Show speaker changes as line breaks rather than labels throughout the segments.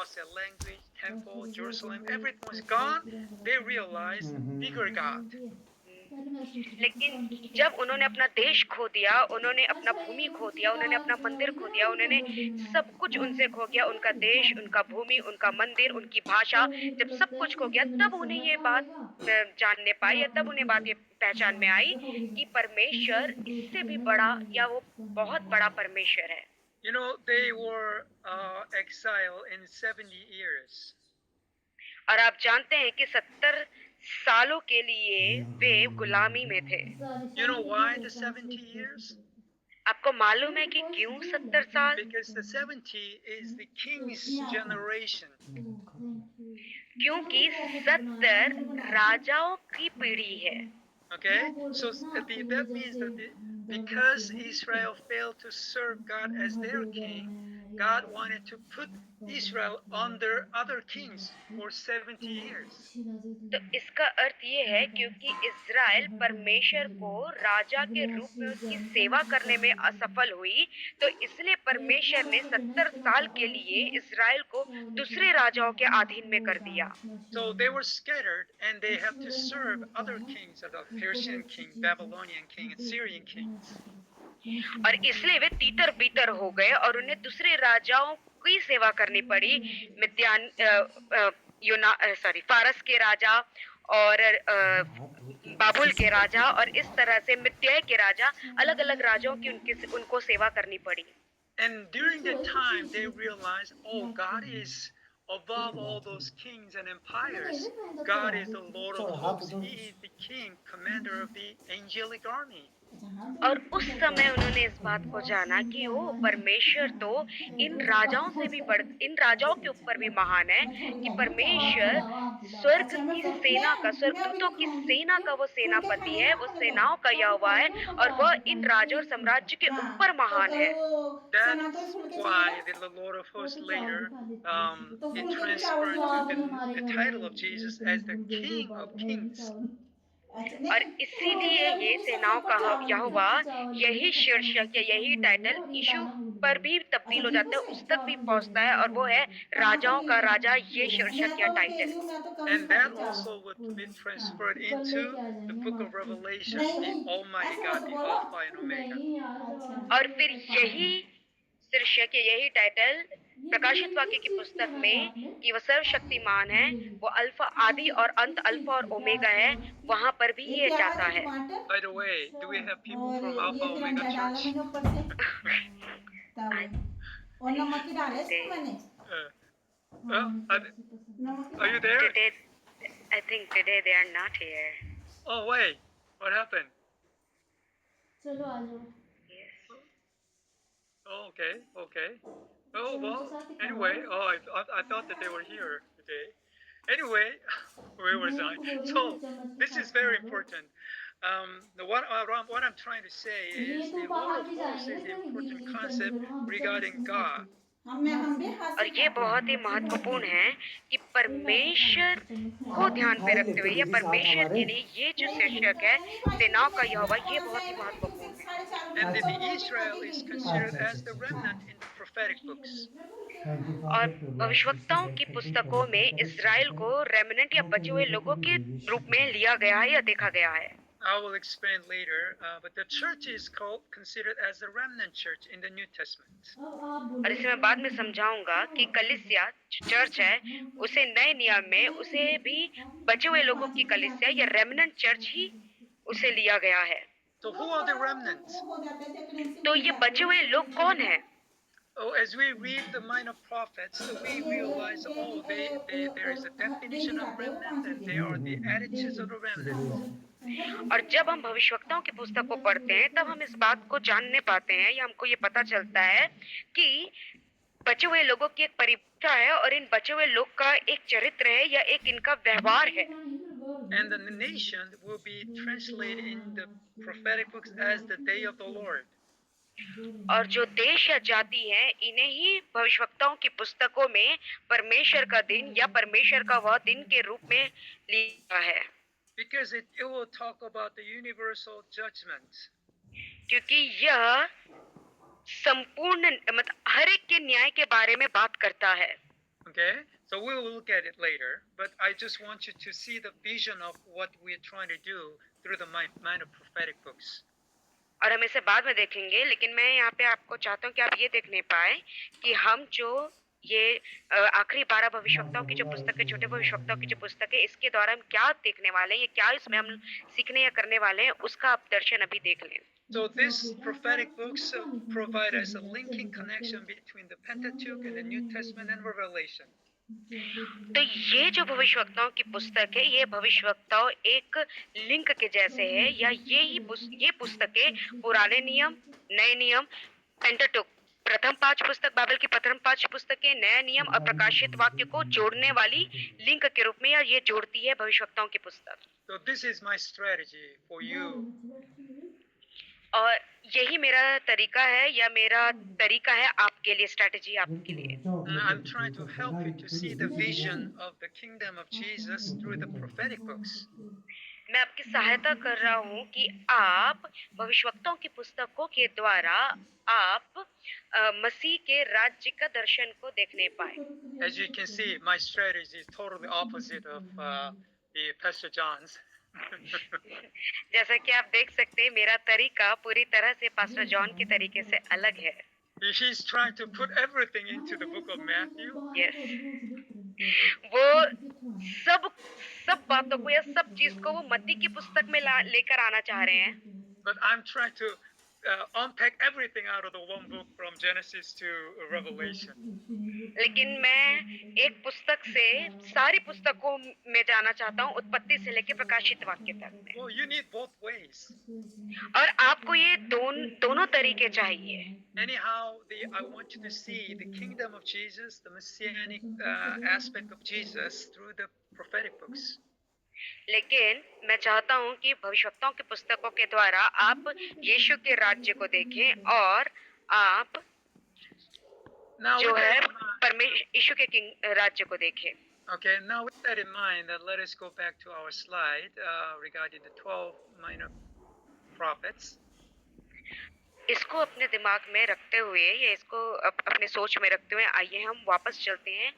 lost their language, temple, Jerusalem, everything was gone. They realized bigger God.
लेकिन जब उन्होंने अपना देश खो दिया, उन्होंने अपना भूमि खो दिया, उन्होंने अपना मंदिर खो दिया, उन्होंने सब कुछ उनसे खो गया, उनका देश, उनका भूमि, उनका मंदिर, उनकी भाषा, जब सब कुछ खो गया तब उन्हें ये बात जानने पाई या तब उन्हें बात ये पहचान में आई कि परमेश्वर इससे भी बड़ा या वो बहुत बड़ा परमेश्वर है।
You know, they were exiled in 70 years.
और आप जानते हैं कि 70 सालों के लिए वे गुलामी में थे।
You know why the 70 years?
आपको मालूम है कि क्यों 70 साल?
Because the 70 is the king's generation.
क्योंकि 70 राजाओं की पीढ़ी है।
Okay, so that means that because Israel failed to serve God as their king, God wanted to put Israel under other kings for 70 years.
तो इसका अर्थ ये है क्योंकि इज़राइल परमेश्वर को राजा के रूप में उसकी सेवा करने में असफल हुई, तो इसलिए परमेश्वर ने 70 साल के लिए इज़राइल को दूसरे राजाओं के अधीन में कर दिया।
So they were scattered and they had to serve other kings, the Persian king, Babylonian king, and Syrian kings.
और इसलिए वे तीतर बीतर हो गए और उन्हें दूसरे राजाओं की सेवा करनी पड़ी। मिद्यान फारस के राजा और बाबुल के राजा और इस तरह से मिद्यान के राजा, अलग-अलग राजाओं की उनको सेवा करनी पड़ी।
And during that time they realized, oh, God is above all those kings and empires. God is the Lord of hosts. He is the king, commander of the angelic army.
और उस समय उन्होंने इस बात को जाना कि ओ परमेश्वर तो इन राजाओं से भी इन राजाओं के ऊपर भी महान है, कि परमेश्वर स्वर्ग की सेना का, स्वर्गदूतों की सेना का वो सेनापति है, वो सेनाओं का यहोवा है और वह इन राजा और साम्राज्य के ऊपर महान है।
That's why the Lord of hosts later it transferred to the title of Jesus as the King of Kings.
और इसीलिए ये सेनाओं का यहोवा, यही शीर्षक या यही टाइटल यीशु पर भी तब्दील हो जाता है, उस तक भी पहुंचता है और वो है राजाओं का राजा, ये शीर्षक या title.
And that also would be transferred into the book of Revelation, the Almighty God, the Alpha and Omega.
और फिर यही शीर्षक या यही टाइटल प्रकाशित वाक्य की पुस्तक में कि वह सर्वशक्तिमान है, वो अल्फा आदि और अंत, अल्फा और ओमेगा है, वहां पर भी ये जाता है।
By the way, do we have people from Alpha Omega Church?
और नमक ही डाले इसमें मैंने
Are you there?
Today, I think today they are not here.
Oh wait, what happened?
चलो आ जाओ।
Yes.
Oh, okay. Oh well. Anyway, I thought that they were here today. Anyway, where was I? So this is very important. What I'm trying to say is the Lord of hosts is the important concept regarding God.
और ये बहुत ही महत्वपूर्ण है कि परमेश्वर को ध्यान पे रखते हुए या परमेश्वर के लिए ये जो शीर्षक है सेनाओं का यहोवा, ये बहुत ही महत्वपूर्ण है।
And the Israel is considered as the remnant in the prophetic books.
और भविष्यवक्ताओं की पुस्तकों में इज़राइल को रेमिनेंट या बचे हुए लोगों के रूप में लिया गया है या देखा गया है।
I will explain later, but the church is considered as the remnant church in the New Testament.
और इसे मैं बाद में समझाऊंगा कि कलीसिया चर्च है, उसे नए नियम में उसे भी बचे हुए लोगों की कलीसिया या रेमिनेंट चर्च ही उसे लिया गया है।
So who are the remnants?
तो ये बचे हुए लोग कौन हैं?
Oh, as we read the minor prophets, we realize, there is a definition of remnant, and they are the attitudes of the remnant.
और जब हम भविष्यवक्ताओं की पुस्तक को पढ़ते हैं तब हम इस बात को जानने पाते हैं या हमको ये पता चलता है कि बचे हुए लोगों की एक परिभाषा है और इन बचे हुए लोग का एक चरित्र है या एक इनका व्यवहार है।
And the nation will be translated in the prophetic books as the day of the Lord.
और जो देश या जाति हैं, इन्हें ही भविष्यवक्ताओं की पुस्तकों में परमेश्वर का दिन या परमेश्वर का वह दिन के रूप में लिया है।
Because it will talk about the universal judgment.
क्योंकि यह संपूर्ण मतलब हर एक के न्याय के बारे में बात करता है।
Okay, so we will look at it later, but I just want you to see the vision of what we're trying to do through the mind of prophetic books.
और हम इसे बाद में देखेंगे, लेकिन मैं यहाँ पे आपको चाहता हूँ कि आप ये देखने पाए कि हम जो ये आखिरी 12 भविष्यवक्ताओं की जो पुस्तक है, छोटे भविष्यवक्ताओं की जो पुस्तक है, इसके द्वारा हम क्या देखने वाले हैं, ये क्या इसमें हम सीखने या करने वाले हैं, उसका आप दर्शन अभी देख लें।
So this prophetic books provide us a linking connection between the Pentateuch and the New Testament and Revelation.
तो ये जो भविष्यवक्ताओं की पुस्तक है, ये भविष्यवक्ताओं एक लिंक के जैसे है, या ये पुस्तकें पुराने नियम, नए नियम, पेंटाटुक, प्रथम 5 पुस्तक, बाइबल की प्रथम 5 पुस्तकें, नया नियम और प्रकाशित वाक्य को जोड़ने वाली लिंक के रूप में, या ये जोड़ती है भविष्यवक्ताओं की पुस्तक।
So this is my strategy for you.
और यही मेरा तरीका है, या मेरा तरीका है आपके लिए, स्ट्रेटजी आपके लिए।
I'm trying to help you to see the vision of the kingdom of Jesus through the prophetic books.
मैं आपकी सहायता कर रहा हूँ कि आप भविष्यवक्ताओं की पुस्तकों के द्वारा आप मसीह के राज्य का दर्शन को देखने पाए।
As you can see, my strategy is totally opposite of the Pastor John's.
जैसा कि आप देख सकते हैं, मेरा तरीका पूरी तरह से पास्टर जॉन के तरीके से अलग है।
He's trying to put everything into the book of Matthew.
Yes. वो सब बातों को या सब चीज को वो मत्ती की पुस्तक में लेकर आना चाह रहे हैं।
But I'm trying to unpack everything out of the one book from Genesis to Revelation.
लेकिन मैं एक पुस्तक से सारी पुस्तकों में जाना चाहता हूँ, उत्पत्ति से लेकर प्रकाशित वाक्य तक में।
Well, you need both ways.
और आपको ये दोनों तरीके चाहिए।
Anyhow, I want you to see the kingdom of Jesus, the messianic aspect of Jesus through the prophetic books.
लेकिन मैं चाहता हूँ कि भविष्यवक्ताओं की पुस्तकों के द्वारा आप यीशु के राज्य को देखें, और आप जो है परमेश्वर यीशु के राज्य को देखें।
Okay, now with that in mind, let us go back to our slide regarding the 12 minor prophets.
इसको अपने दिमाग में रखते हुए, या इसको अपने सोच में रखते हुए, आइए हम वापस चलते हैं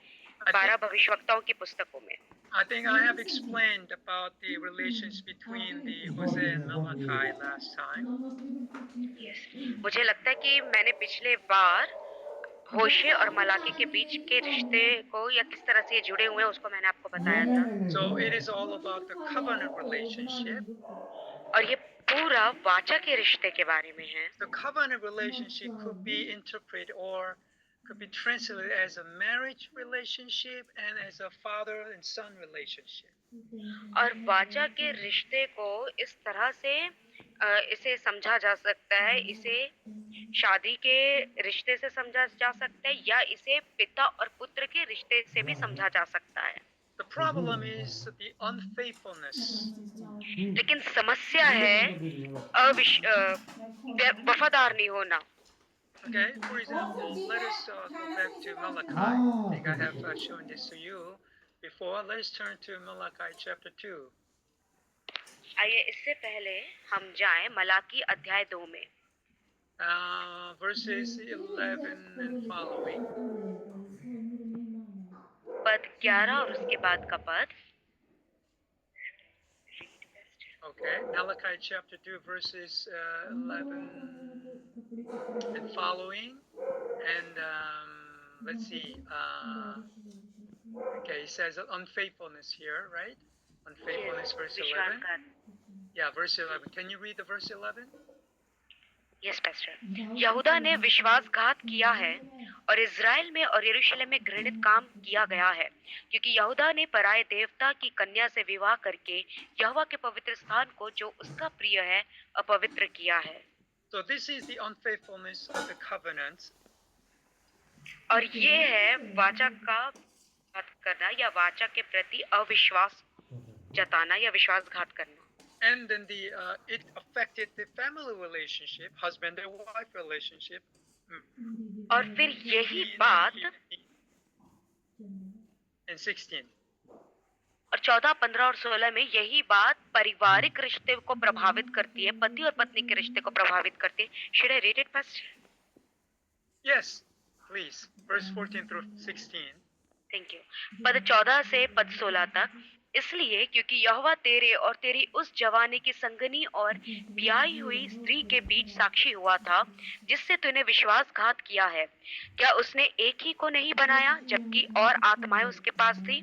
12 भविष्यवक्ताओं की पुस्तकों में।
I think I have explained about the relations between the Hosea and Malachi last time.
Yes. मुझे लगता है कि मैंने पिछले बार होशे और मलाकी के बीच के रिश्ते को, या किस तरह से ये जुड़े हुए हैं, उसको मैंने आपको बताया था।
So it is all about the covenant relationship.
और ये पूरा वाचा के रिश्ते के बारे में है।
The covenant relationship could be interpreted or could be translated as a marriage relationship and as a father and son relationship.
और वाचा के रिश्ते को इस तरह से इसे समझा जा सकता है, इसे शादी के रिश्ते से समझा जा सकता है, या इसे पिता और पुत्र के रिश्ते से भी समझा जा सकता है।
The problem is the unfaithfulness.
लेकिन समस्या है वफादार नहीं होना।
Okay, for example, let us go back to Malachi. I think I have shown this to you before. Let us turn to Malachi chapter 2.
आइए इससे पहले हम जाएं मलाकी अध्याय 2 में।
Verses 11 and following.
पद 11 और उसके बाद का पद।
Okay, Malachi chapter 2 verses 11 and following, and let's see. Okay, it says unfaithfulness here, right? Unfaithfulness, verse 11. Yeah, verse 11. Can you read the verse 11?
Yes, Pastor. यहूदा ने विश्वासघात किया है और इज़राइल में और यरूशलेम में घृणित काम किया गया है, क्योंकि यहूदा ने पराये देवता की कन्या से विवाह करके यहोवा के पवित्र स्थान को, जो उसका प्रिय है, अपवित्र किया है।
So this is the unfaithfulness of the covenant.
और ये है वाचा का घात करना, या वाचा के प्रति अविश्वास जताना या विश्वासघात करना।
And then it affected the family relationship, husband and wife relationship.
और फिर यही बात
in 16.
और 14, 15 और 16 में यही बात पारिवारिक रिश्ते को प्रभावित करती है, पति और पत्नी के रिश्ते को प्रभावित करती है। Should I read it, Pastor?
Yes, please. Verse 14 through 16.
Thank you. पद 14 से पद 16 तक। इसलिए क्योंकि यहोवा तेरे और तेरी उस जवानी की संगनी और ब्याही हुई स्त्री के बीच साक्षी हुआ था, जिससे तूने विश्वासघात किया है। क्या उसने एक ही को नहीं बनाया, जबकि और आत्माएं उसके पास थी?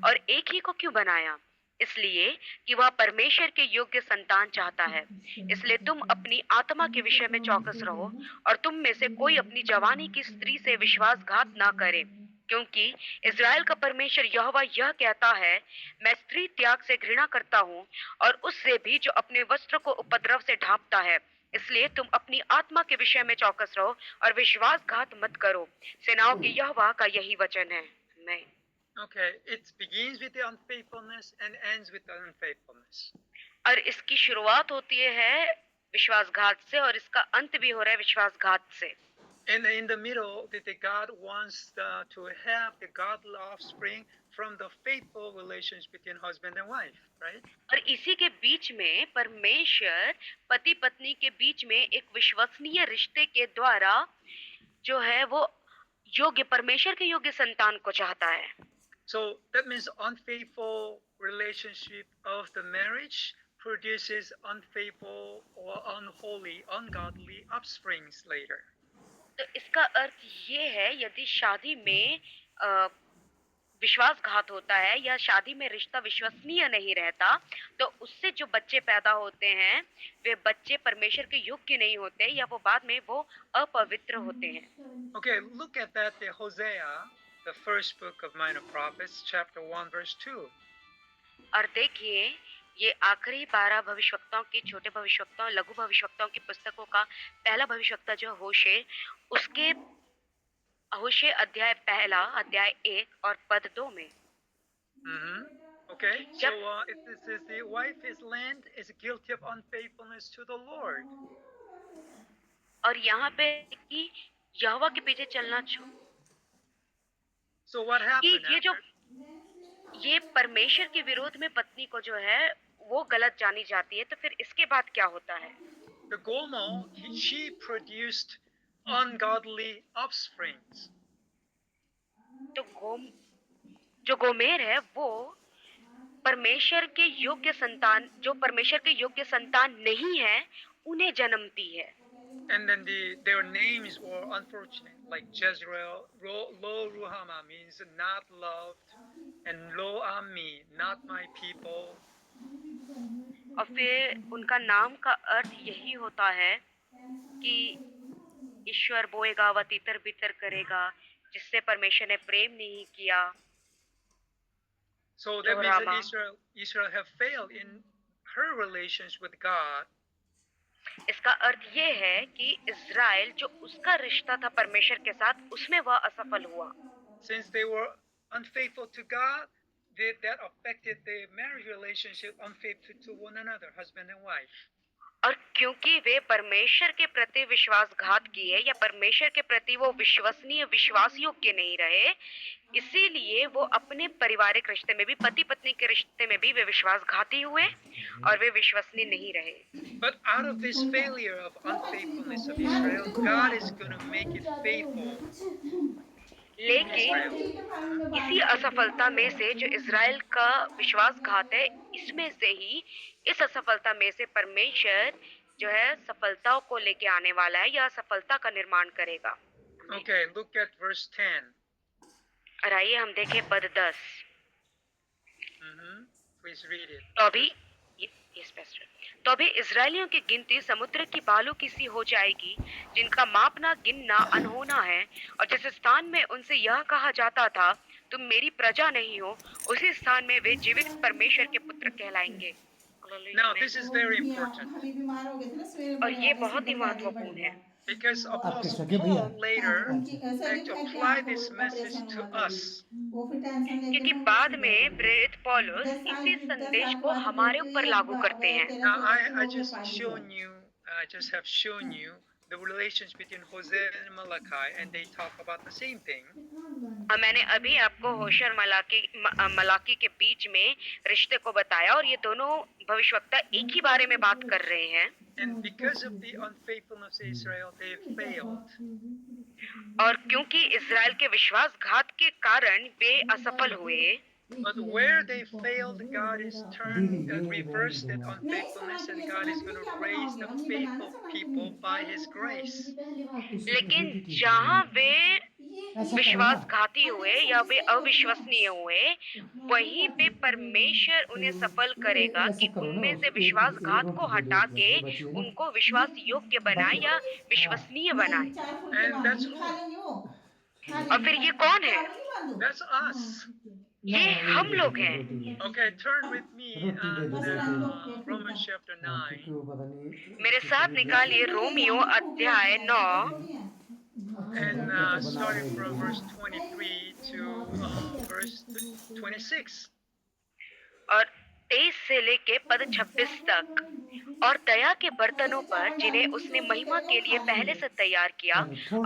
और एक ही को क्यों बनाया? इसलिए कि वह परमेश्वर के योग्य संतान चाहता है। इसलिए तुम अपनी आत्मा के विषय में चौकस रहो, और तुम में से कोई अपनी जवानी की स्त्री से विश्वासघात ना करे, क्योंकि इज़राइल का परमेश्वर यहोवा यह कहता है, मैं स्त्री त्याग से घृणा करता हूँ, और उससे भी जो अपने वस्त्र को उपद्रव से ढांपता है। इसलिए तुम अपनी आत्मा के विषय में चौकस रहो और विश्वासघात मत करो। सेनाओं के यहोवा का यही वचन है। मैं
Okay, it begins with the unfaithfulness and ends with the unfaithfulness.
और इसकी शुरुआत होती है विश्वासघात से, और इसका अंत भी हो रहा है विश्वासघात से।
And in the middle, that God wants to have the godly offspring from the faithful relations between husband and wife, right?
और इसी के बीच में परमेश्वर पति पत्नी के बीच में एक विश्वसनीय रिश्ते के द्वारा जो है वो योग्य, परमेश्वर के योग्य संतान को चाहता है।
So that means unfaithful relationship of the marriage produces unfaithful or unholy, ungodly offsprings later.
तो इसका अर्थ ये है, यदि शादी में विश्वासघात होता है या शादी में रिश्ता विश्वसनीय नहीं रहता, तो उससे जो बच्चे पैदा होते हैं वे बच्चे परमेश्वर के योग्य नहीं होते, या वो बाद में वो अपवित्र होते हैं।
Okay, look at that, the Hosea, the first book of Minor Prophets, chapter 1, verse 2.
और देखिए, ये आखिरी 12 भविष्यवक्ताओं की, छोटे भविष्यवक्ताओं, लघु भविष्यवक्ताओं की पुस्तकों का पहला भविष्यवक्ता जो होशे, उसके होशे अध्याय 1 और पद 2 में।
Okay, so
Yep.
it says the wife is land is guilty of unfaithfulness to the Lord.
और यहाँ पे कि यहोवा के पीछे चलना
So what
कि
happened?
ये जो ये परमेश्वर के विरोध में पत्नी को जो है वो गलत जानी जाती है, तो फिर इसके बाद क्या होता है?
The Gomer, she produced ungodly offsprings.
तो जो गोमेर है वो परमेश्वर के योग्य संतान, जो परमेश्वर के योग्य संतान नहीं है, उन्हें जन्मती है।
And then their names were unfortunate, like Jezreel. Lo Ruhama means not loved, and Lo Ami, not my people.
और फिर उनका नाम का अर्थ यही होता है कि ईश्वर बोएगा व तितर बितर करेगा, जिससे परमेश्वर ने प्रेम नहीं किया।
So that means that Israel have failed in her relations with God.
इसका अर्थ ये है कि इज़राइल जो उसका रिश्ता था परमेश्वर के साथ, उसमें वह असफल हुआ।
Since they were unfaithful to God, that affected the marriage relationship, unfaithful to one another, husband and wife.
और क्योंकि वे परमेश्वर के प्रति विश्वासघात किए या परमेश्वर के प्रति वो विश्वसनीय, विश्वास योग्य नहीं रहे, इसीलिए वो अपने पारिवारिक रिश्ते में भी, पति पत्नी के रिश्ते में भी वे विश्वासघाती हुए और वे विश्वसनीय नहीं रहे।
But out of this failure of unfaithfulness of Israel, God is going to make it faithful.
लेकिन इसी असफलता में से जो इज़राइल का विश्वासघात है, इसमें से ही, इस असफलता में से परमेश्वर जो है सफलताओं को लेके आने वाला है या सफलता का निर्माण करेगा।
Okay, look at verse 10.
और आइए हम देखें पद 10।
Please read it.
तो भी इज़राइलियों की गिनती समुद्र की बालू की सी हो जाएगी, जिनका मापना गिनना अनहोना है। और जिस स्थान में उनसे यह कहा जाता था, तुम मेरी प्रजा नहीं हो, उसी स्थान में वे जीवित परमेश्वर के पुत्र कहलाएंगे।
Now this is very important.
और ये बहुत ही महत्वपूर्ण है,
because Apostle Paul later had to apply this message to us.
क्योंकि बाद में प्रेरित पौलुस इसी संदेश को हमारे ऊपर लागू करते हैं।
Now I just have shown you the relations between Hosea and Malachi, and they talk about the same thing.
मैंने अभी आपको होशे और मलाकी के बीच में रिश्ते को बताया, और ये दोनों भविष्यवक्ता एक ही बारे में बात कर रहे हैं।
And because of the unfaithfulness of Israel, they failed.
और क्योंकि इज़राइल के विश्वासघात के कारण वे असफल हुए,
but where they failed, God is reversed that
नहीं सुना
unfaithfulness, and
clear
God is
बनाने
going
में
to
क्या
raise
बनाओगे
the
हम ये बनाना
faithful
सुना
people
नहीं
by His grace.
लेकिन जहाँ वे
ये
विश्वासघाती हुए या वे अविश्वसनीय हुए, वहीं पे परमेश्वर उन्हें सफल करेगा कि उनमें से विश्वासघात को हटा के उनको विश्वास योग्य बनाए या विश्वसनीय
नहीं
बनाए।
4 फुलके
And
बांध
that's
दूंगी खा
who?
लेंगे वो
और फिर ये कौन है?
चावल नहीं बांधू
That's us.
ये हम लोग हैं।
Okay, turn with me on
बस रंग दो प्लेट
Romans
फुलका
chapter 9
मेरे साथ निकालिए रोमियो अध्याय 9
and starting from verse 23 to verse 26.
और 23 से लेके पद 26 तक। और दया के बर्तनों पर जिन्हें उसने महिमा के लिए पहले से तैयार किया,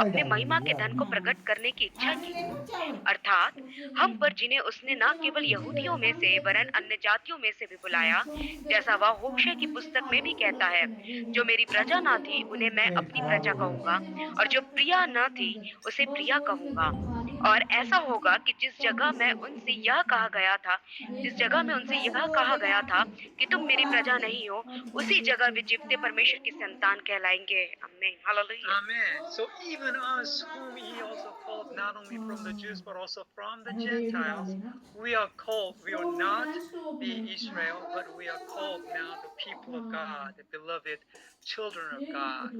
अपने महिमा के धन को प्रकट करने की इच्छा
आप
की,
ले लो चावल
अर्थात हम पर जिन्हें उसने न केवल यहूदियों में से वरन अन्य जातियों में से भी बुलाया, जैसा वह होशे की पुस्तक में भी कहता है, जो मेरी प्रजा न थी उन्हें मैं अपनी प्रजा कहूंगा, और जो प्रिया न थी उसे प्रिया कहूंगा। और ऐसा होगा कि जिस जगह में उनसे यह कहा गया था कि तुम मेरी प्रजा नहीं हो, उसी जगह वे जीवते परमेश्वर की संतान कहलाएंगे। आमीन, hallelujah.
Amen. So even us, whom He also called, not only from the Jews but also from the Gentiles, we are called. We are not the Israel, but we are called now the people of God, the beloved children of God.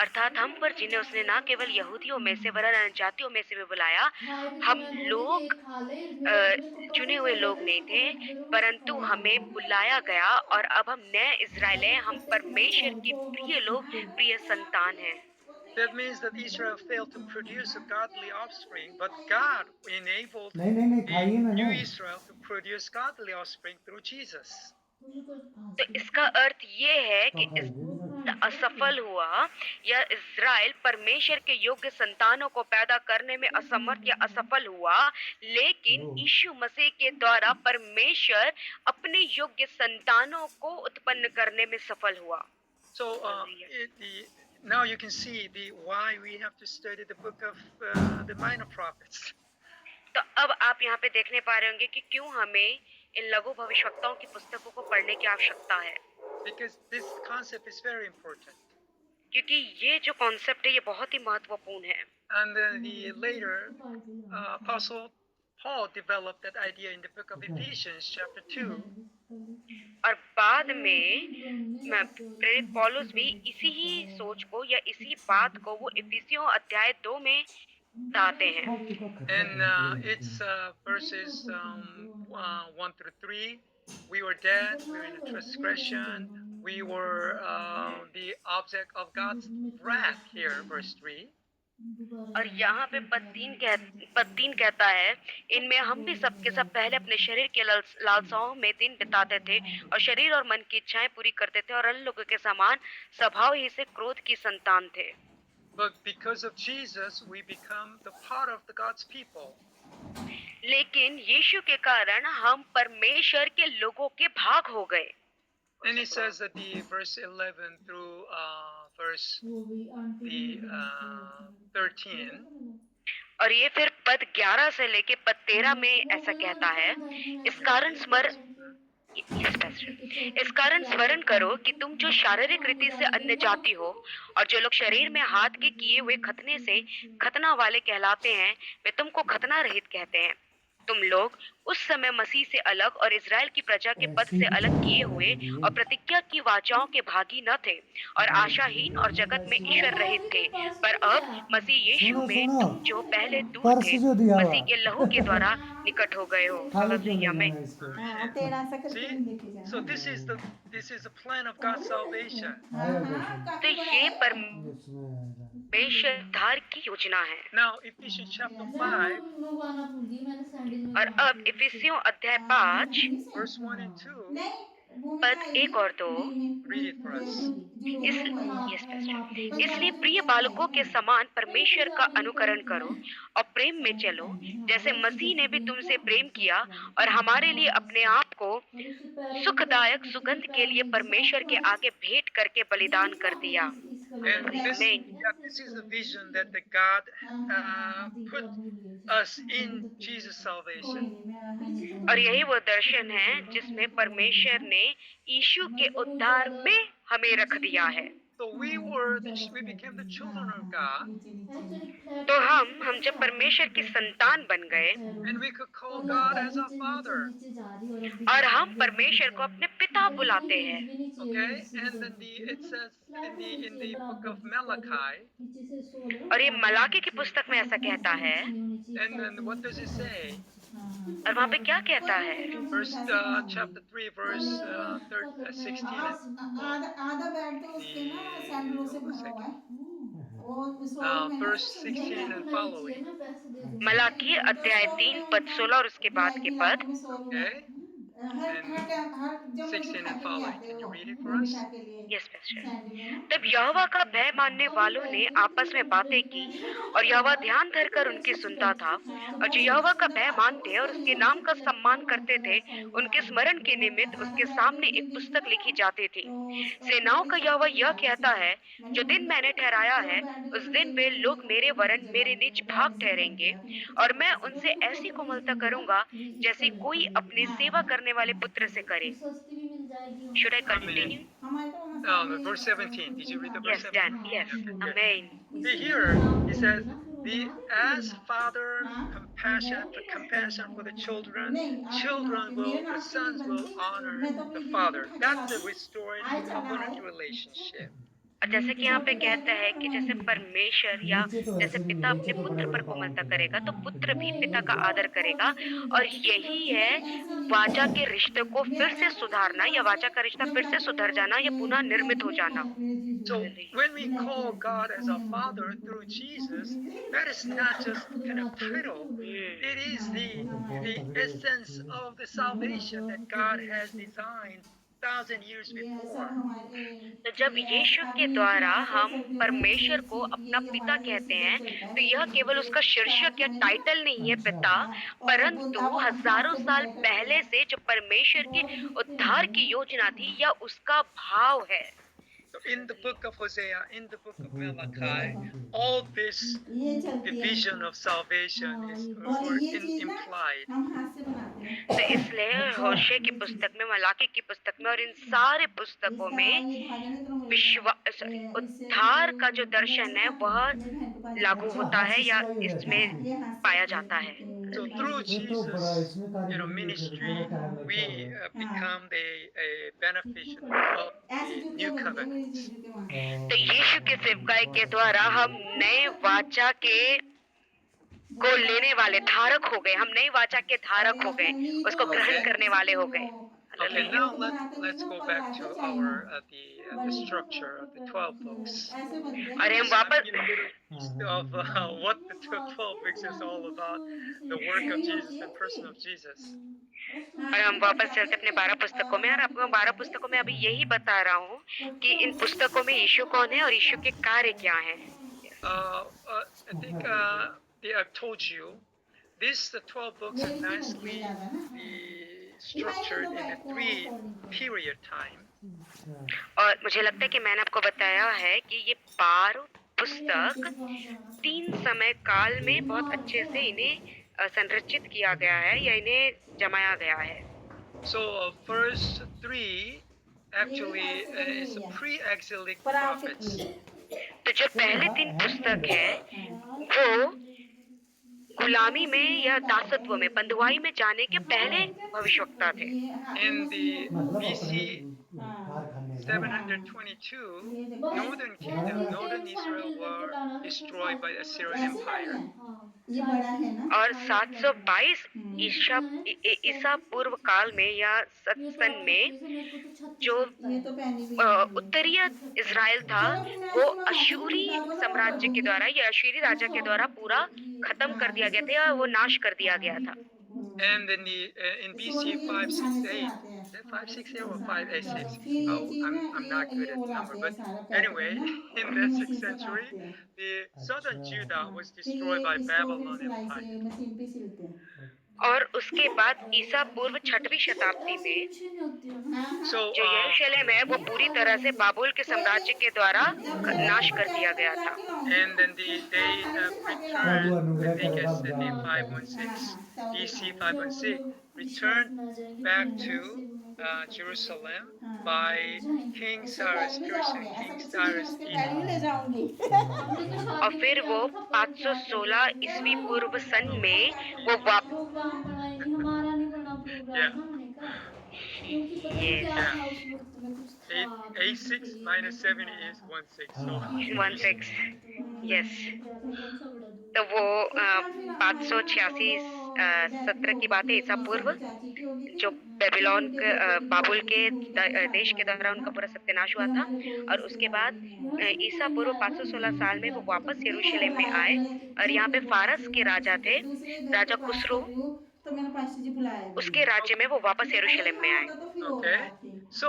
अर्थात हम पर जिन्हें उसने न केवल यहूदियों में से वरन अन्य जातियों में से भी बुलाया, हम लोग चुने हुए लोग नहीं थे, परंतु हमें बुलाया गया, और अब हम नए इज़राइल हैं, हम परमेश्वर की प्रिय लोग, प्रिय संतान हैं।
That means that Israel failed to produce a godly offspring, but God enabled the new Israel to produce godly offspring through Jesus.
तो इसका अर्थ ये है कि असफल हुआ या इज़राइल परमेश्वर के योग्य संतानों को पैदा करने में असमर्थ या असफल हुआ, लेकिन यीशु मसीह के द्वारा परमेश्वर अपने योग्य संतानों को उत्पन्न करने में सफल हुआ।
So now you can see why we have to study the book of the minor prophets.
तो अब आप यहाँ पे देखने पा रहे होंगे कि क्यों हमें इन लघु भविष्यवक्ताओं की पुस्तकों को पढ़ने की आवश्यकता है,
Because this concept is very important.
क्योंकि ये जो कॉन्सेप्ट है ये बहुत ही महत्वपूर्ण है।
And later, Apostle Paul developed that idea in the book of Ephesians chapter 2.
और बाद में प्रेरित पौलुस भी इसी ही सोच को या इसी बात को वो इफिसियों अध्याय 2 में बताते हैं।
And it's verses 1 through 3. We were dead, we were in a transgression, we were the object of God's wrath here, verse 3.
और यहाँ पे पद 3 कहता है, इनमें हम भी सबके सब पहले अपने शरीर के लालसाओं में दिन बिताते थे और शरीर और मन की इच्छाएं पूरी करते थे, और अन्य लोगों के समान स्वभाव ही से क्रोध की संतान थे।
But because of Jesus, we become the part of the God's people.
लेकिन यीशु के कारण हम परमेश्वर के लोगों के भाग हो गए।
And it says that the verse 11 through verse 13.
और ये फिर पद 11 से लेके पद 13 में ऐसा कहता है, इस कारण स्मरण करो कि तुम जो शारीरिक रीति से अन्य जाति हो और जो लोग शरीर में हाथ के किए हुए खतना से खतना वाले कहलाते हैं, वे तुमको खतना रहित कहते हैं। तुम लोग उस समय मसीह से अलग और इज़राइल की प्रजा के पद से अलग किए हुए और प्रतिज्ञा की वाचाओं के भागी न थे और आशाहीन और जगत में ईश्वर रहित थे, पर अब मसीह यीशु में तुम जो पहले दूर थे, मसीह के लहू के द्वारा निकट हो गए हो। हालेलुया में।
तेरा सा करके
See?
नहीं लेके जाना।
So this is the plan of God's salvation.
तो ये परमेश्वर धार की योजना है।
Now Ephesians chapter 5
और अब इफिसियों अध्याय 5
verse 1 and 2.
पद 1 और 2।
Read it for us.
इसलिए प्रिय बालकों के समान परमेश्वर का अनुकरण करो और प्रेम में चलो, जैसे मसीह ने भी तुमसे प्रेम किया और हमारे लिए अपने आप को सुखदायक सुगंध के लिए परमेश्वर के आगे भेंट करके बलिदान कर दिया।
And this,
Amen.
yeah, this is the vision that the God put us in Jesus'
कोई
salvation.
नहीं मैं हाँ जी
और यही वो दर्शन है जिसमें परमेश्वर ने यीशु के उद्धार में हमें रख दिया है।
So we became the children of God,
नीचे नीचे
तो हम जब परमेश्वर की संतान बन गए
and we could call God as our Father.
और हम परमेश्वर को अपने पिता बुलाते हैं।
Okay, and then it says in the book of Malachi,
और ये मलाकी की पुस्तक में ऐसा कहता है।
and then what does it say?
और वहाँ पे क्या कहता है?
Chapter 3, verse 16 and
आधा बैग तो उसके ना सैंडलों से भरा हुआ है वो स्टोरी में
verse 16 and following.
मलाकी अध्याय 3 पद 16 और उसके बाद के पद।
Okay, and 16 and following. Can you read it for us?
Yes pastor. तब यहोवा का भय मानने वालों ने आपस में बातें की और यहोवा ध्यान धरकर उनकी सुनता था। और जो यहोवा का भय मानते और उसके नाम का सम्मान करते थे उनके स्मरण के निमित्त उसके सामने एक पुस्तक लिखी जाती थी। सेनाओं का यहोवा यह कहता है, जो दिन मैंने ठहराया है उस दिन वे लोग मेरे वरन मेरे निज भाग ठहरेंगे और मैं उनसे ऐसी कोमलता करूंगा जैसी कोई अपने सेवा करने वाले पुत्र से करे। Should I continue?
Verse 17. Did you read the verse
Yes,
17?
Dan. Yes.
Okay.
Amen.
See here, he says, as father compassion for the children, the sons will honor the father. That's a restored covenant relationship.
और जैसे कि यहाँ पे कहता है कि जैसे परमेश्वर या जैसे पिता अपने पुत्र पर कोमलता करेगा तो पुत्र भी पिता का आदर करेगा। और यही है वाचा के रिश्ते को फिर से सुधारना या वाचा का रिश्ता फिर से सुधर जाना या पुनः निर्मित हो जाना।
So when we call God as our Father through Jesus, that is not just kind of title. It is the essence of the salvation that God has designed 1,000 years before.
तो जब यीशु के द्वारा हम परमेश्वर को अपना पिता कहते हैं तो यह केवल उसका शीर्षक या टाइटल नहीं है पिता, परंतु हजारों साल पहले से जो परमेश्वर की उद्धार की योजना थी या उसका भाव है।
So in the book of Hosea, in the book of Malachi, all this division of salvation is implied.
तो इसलिए होशे की पुस्तक में, मलाकी की पुस्तक में और इन सारे पुस्तकों में उद्धार का जो दर्शन है वह लागू होता है या इसमें पाया जाता है।
So through Jesus, ministry, we become the beneficiary of the new covenant.
तो यीशु के सेवकाई के द्वारा हम नए वाचा के को लेने वाले धारक हो गए। हम नई वाचा के धारक हो गए, उसको ग्रहण करने वाले हो गए।
Okay, now let's go back to our the structure of the 12 books.
और हम वापस
of what the 12 books is all about, the work of Jesus and person of Jesus.
और हम वापस चलते अपने 12 पुस्तकों में। और आपको 12 पुस्तकों में अभी यही बता रहा हूँ कि इन पुस्तकों में यीशु कौन है और यीशु के कार्य क्या हैं।
I think I've told you the 12 books are nicely structured in a 3 period time.
और मुझे लगता है कि मैंने आपको बताया है कि ये 12 पुस्तक 3 समय काल में बहुत अच्छे से इन्हें संरचित किया गया है या इन्हें जमाया गया है।
So first 3 actually is pre-exilic prophets.
तो जो पहले 3 पुस्तक है वो गुलामी में या दासत्व में, बंधुआई में जाने के पहले भविष्यवक्ता थे।
In the BC 722, northern kingdom, northern Israel were destroyed by the Assyrian Empire.
और 722 ईसा पूर्व काल में या सन में जो उत्तरीय इज़राइल था वो अशूरी साम्राज्य के द्वारा या अशूरी राजा के द्वारा पूरा खत्म कर दिया गया था, वो नाश कर दिया गया था।
And in BC 568, is it 568 or 586? Oh, I'm not good at the number, but anyway, in the 6th century, the southern Judah was destroyed by Babylon Empire.
और उसके बाद ईसा पूर्व 6वीं शताब्दी में
So,
जो यरूशलेम है वो पूरी तरह से बाबुल के साम्राज्य के द्वारा नाश कर दिया गया था।
and then they returned, I think it's the 516, EC 516, returned back to Jerusalem by King Cyrus, Persian King Cyrus
पैरी ले
edict.
जाऊंगी
और फिर वो 516 ईस्वी पूर्व सन में वो वापस
प्रोग्राम बनाएंगे, हमारा नहीं बना प्रोग्राम
Yeah.
ना मैंने कहा, क्योंकि पता नहीं
Yes.
क्या था उस वक्त में, कुछ था
8, 6 minus 7 is 16. So,
16 यस
कौन सा बड़ा दूर
तो वो 586 सत्र की बात है ईसा पूर्व, जो बेबीलोन बाबुल के देश के द्वारा उनका पूरा सत्यानाश हुआ था। और उसके बाद ईसा पूर्व 516 साल में वो वापस यरूशलेम में आए और यहाँ पे फारस के राजा थे, राजा खुसरो,
तो मैंने पास्टर जी बुलाया
उसके राज्य में वो वापस यरूशलेम में आए।
okay. So,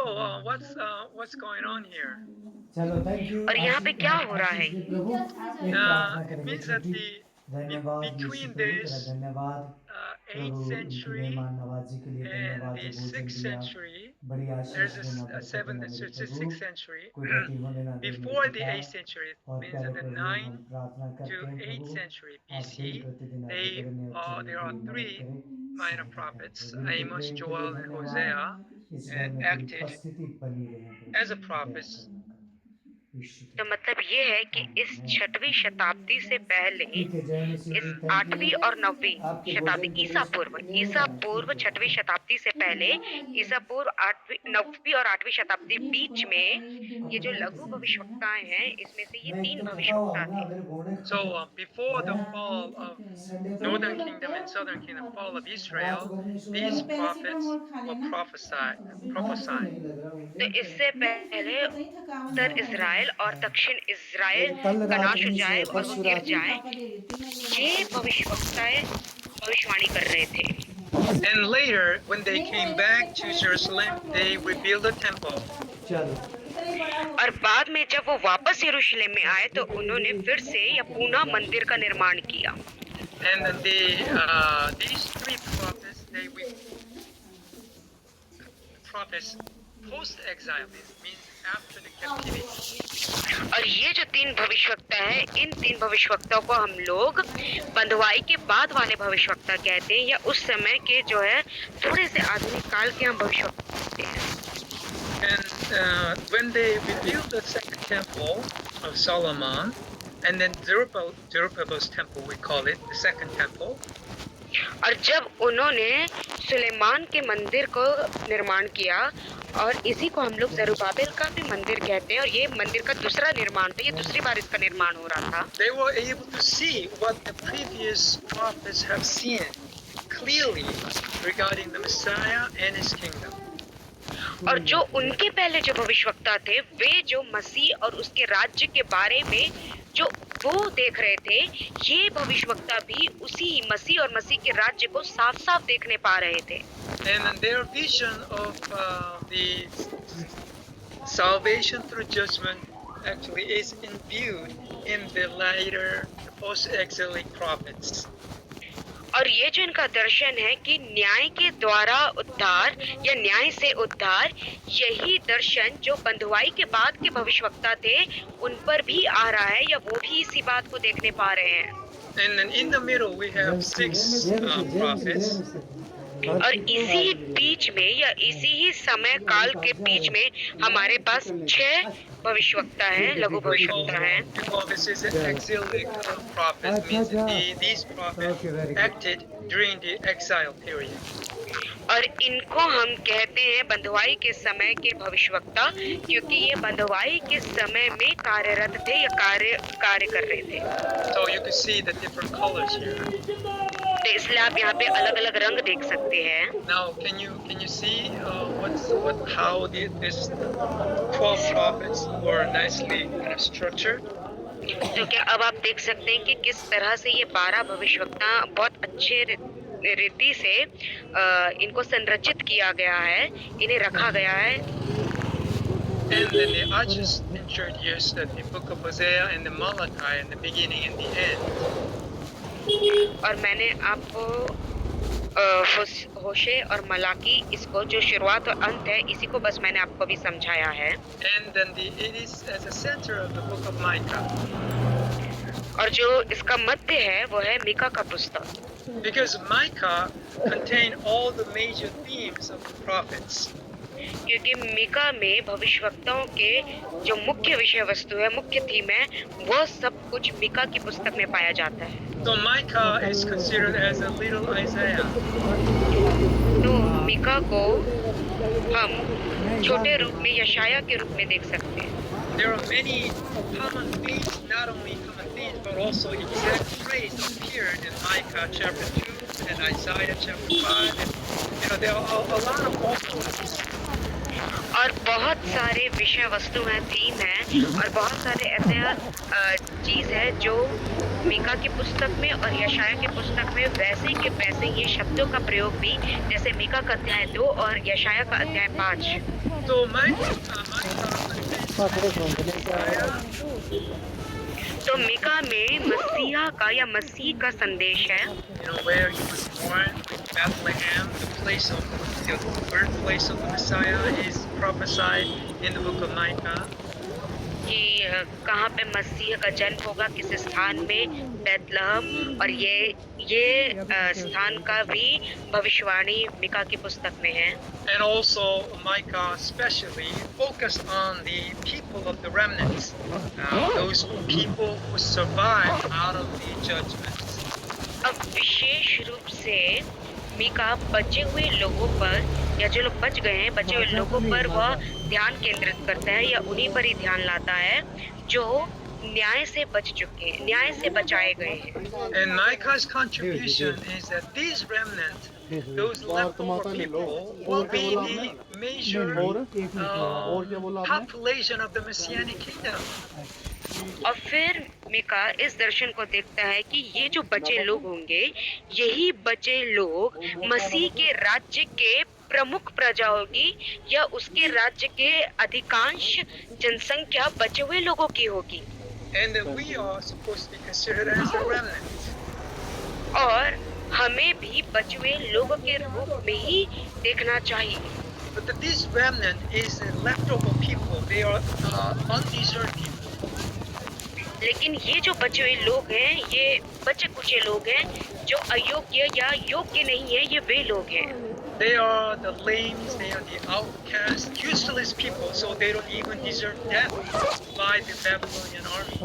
what's going on here?
चलो थैंक यू।
और यहाँ पे क्या हो रहा है?
प्रभु एक प्रार्थना
It
करेंगे
means that
छोटी। धन्यवाद
between
यीशु प्रभु
this,
तेरा धन्यवाद
8th
प्रभु इनकी
century
मेहमान नवाजी के लिए
and
धन्यवाद
the
जो भोजन
6th
दिया
century,
बड़ी आशीष
there's
देना
a
बरकत
7th,
देना मेरे
it's the
Prabhu
6th century.
कोई गति होने ना दे
Before
मेरे
the
पिता
8th century, it
और
means
प्यारे
in the
प्रभु
9th
हम प्रार्थना
to
करते हैं
8th
प्रभु
century
आप
BC,
दिन प्रतिदिन आगे
they
बढ़ने और
there are
चलने की
3
मदद करें
minor
सहायता
prophets,
करें। उनके
Amos,
प्रेम के
Joel,
लिए
and
धन्यवाद।
Hosea,
इस घर में
acted
तेरी उपस्थिति बनी रहे प्रभु।
as a prophets.
दया करना। यीशु के
तो मतलब ये है कि इस 6वीं शताब्दी से पहले,
ठीक है, जय मसीह
इस
जी, thank you।
8वीं और 9वीं
आपके
शताब्दी,
भोजन के
ईसा
लिए
पूर्व 6वीं शताब्दी से पहले, ईसा पूर्व 9वीं और 8वीं शताब्दी बीच में ये जो लघु भविष्यवक्ताएं हैं, इसमें से ये
मैं
3
एकदम थका हुआ
भविष्यवक्ता
हूं ना,
थे।
मेरे घोड़े
So, before the fall of
Sunday को
Northern Kingdom and Southern Kingdom, fall of Israel, these prophets were prophesying.
तो इससे पहले उत्तर इज़राइल और दक्षिण इज़राइल
कल
का
रात
नाश हो
नहीं
जाए
सोया,
और वो
परसों
गिर
रात
जाए, ये भविष्यवक्ताएं भविष्यवाणी कर रहे थे।
And later, when they came back to Jerusalem, they rebuilt the temple.
चलो
और बाद में जब वो वापस यरूशलेम में आए तो उन्होंने फिर से या पुनः मंदिर का निर्माण किया।
And then these 3 prophets, prophets post-exile, this means after the captivity.
और ये जो 3 भविष्यवक्ता है, इन 3 भविष्यवक्ताओं को हम लोग बंधुआई के बाद वाले भविष्यवक्ता कहते हैं, या उस समय के जो है थोड़े से आधुनिक काल के हम भविष्यवक्ता कहते हैं।
And when they rebuilt the second temple of Solomon, and then Zerubbabel's temple, we call it the second temple.
और जब उन्होंने सुलेमान के मंदिर को निर्माण किया, और इसी को हम लोग जरुब्बाबेल का भी मंदिर कहते हैं, और ये मंदिर का दूसरा निर्माण था, ये दूसरी बार इसका निर्माण हो रहा था।
They were able to see what the previous prophets have seen clearly regarding the Messiah and his kingdom.
और जो उनके पहले जो भविष्यवक्ता थे, वे जो मसीह और उसके राज्य के बारे में जो वो देख रहे थे, ये भविष्यवक्ता भी उसी मसीह और मसीह के राज्य को साफ साफ देखने पा रहे थे।
And their vision of the salvation through judgment actually is imbued in the later post-exilic prophets.
और ये जो इनका दर्शन है कि न्याय के द्वारा उद्धार या न्याय से उद्धार, यही दर्शन जो बंधुआई के बाद के भविष्यवक्ता थे उन पर भी आ रहा है, या वो भी इसी बात को देखने पा रहे हैं।
And then in the middle we have 6 prophets.
और इसी बीच में या इसी ही समय काल के बीच में हमारे पास 6 भविष्यवक्ता हैं, लघु भविष्यवक्ता हैं।
Because this is an exilic prophets, means that these prophets acted during the exile period.
और इनको हम कहते हैं बंधुआई के समय के भविष्यवक्ता, क्योंकि ये बंधुआई के समय में कार्यरत थे या कार्य कर रहे थे।
So you can see the different colors here.
तो इसलिए आप यहाँ पे अलग अलग रंग देख सकते हैं।
Now can you see how this 12 prophets were nicely kind of structured?
तो क्या अब आप देख सकते हैं कि किस तरह से ये 12 भविष्यवक्ता बहुत अच्छे रीति से इनको संरचित किया गया है, इन्हें रखा गया है।
And then I just introduced the book of Hosea and the Malachi in the beginning and the end.
और मैंने आपको होशे और मलाकी, इसको जो शुरुआत और अंत है, इसी को बस मैंने आपको भी समझाया है।
And then it is at the center of the book of Micah.
और जो इसका मध्य है वो है मीका का पुस्तक,
Because Micah contained all the major themes of the prophets.
क्योंकि मीका में भविष्यवक्ताओं के जो मुख्य विषय वस्तु है, मुख्य थीम है, वह सब कुछ मीका की पुस्तक में पाया जाता है।
So Micah is considered as a little Isaiah.
तो मीका को हम छोटे रूप में यशाया के रूप में देख सकते हैं।
There are many common themes, not only common themes, but also exact phrase appeared in Micah chapter 2 and Isaiah chapter 5. And, there are a lot of multitudes.
और बहुत सारे विषय वस्तु हैं, थीम है, और बहुत सारे ऐसे चीज है जो मीका की पुस्तक में और यशाया की पुस्तक में वैसे के वैसे ये शब्दों का प्रयोग भी, जैसे मीका का अध्याय 2 और यशाया का अध्याय 5।
So
तो मीका में मसीहा का या मसीह का संदेश है,
where he was born, Bethlehem, the place of the birthplace of the Messiah, is prophesied in the book of Micah.
कि कहाँ पे मसीह का जन्म होगा, किस स्थान में, बैतलहम, और ये स्थान का भी भविष्यवाणी मीका की पुस्तक में है।
And also Micah especially focused on the people of the remnants, those people who survived out of the judgments.
अब विशेष रूप से मीका बचे हुए लोगों पर, या जो लोग बच गए हैं, बचे हुए लोगों पर वह ध्यान केंद्रित करता है, या उन्हीं पर ही ध्यान लाता है जो न्याय से बच चुके हैं, न्याय से बचाए गए हैं।
And Micah's contribution is that these remnants, those leftover people, will be the major population of the Messianic kingdom.
और फिर मीका इस दर्शन को देखता है कि ये जो बचे लोग होंगे, यही बचे लोग मसीह के राज्य के प्रमुख प्रजा होगी, या उसके राज्य के अधिकांश जनसंख्या बचे हुए लोगों की होगी।
And that we are supposed to be considered as the remnant.
और हमें भी बचे हुए लोगों के रूप में ही देखना चाहिए।
But that this remnant is the leftover people. They are undeserved people.
लेकिन ये जो बचे हुए लोग हैं, ये बचे कुचे लोग हैं जो अयोग्य या योग्य नहीं है, ये वे लोग हैं।
They are the lame, they are the outcast, useless people, so they don't even deserve death by the Babylonian army.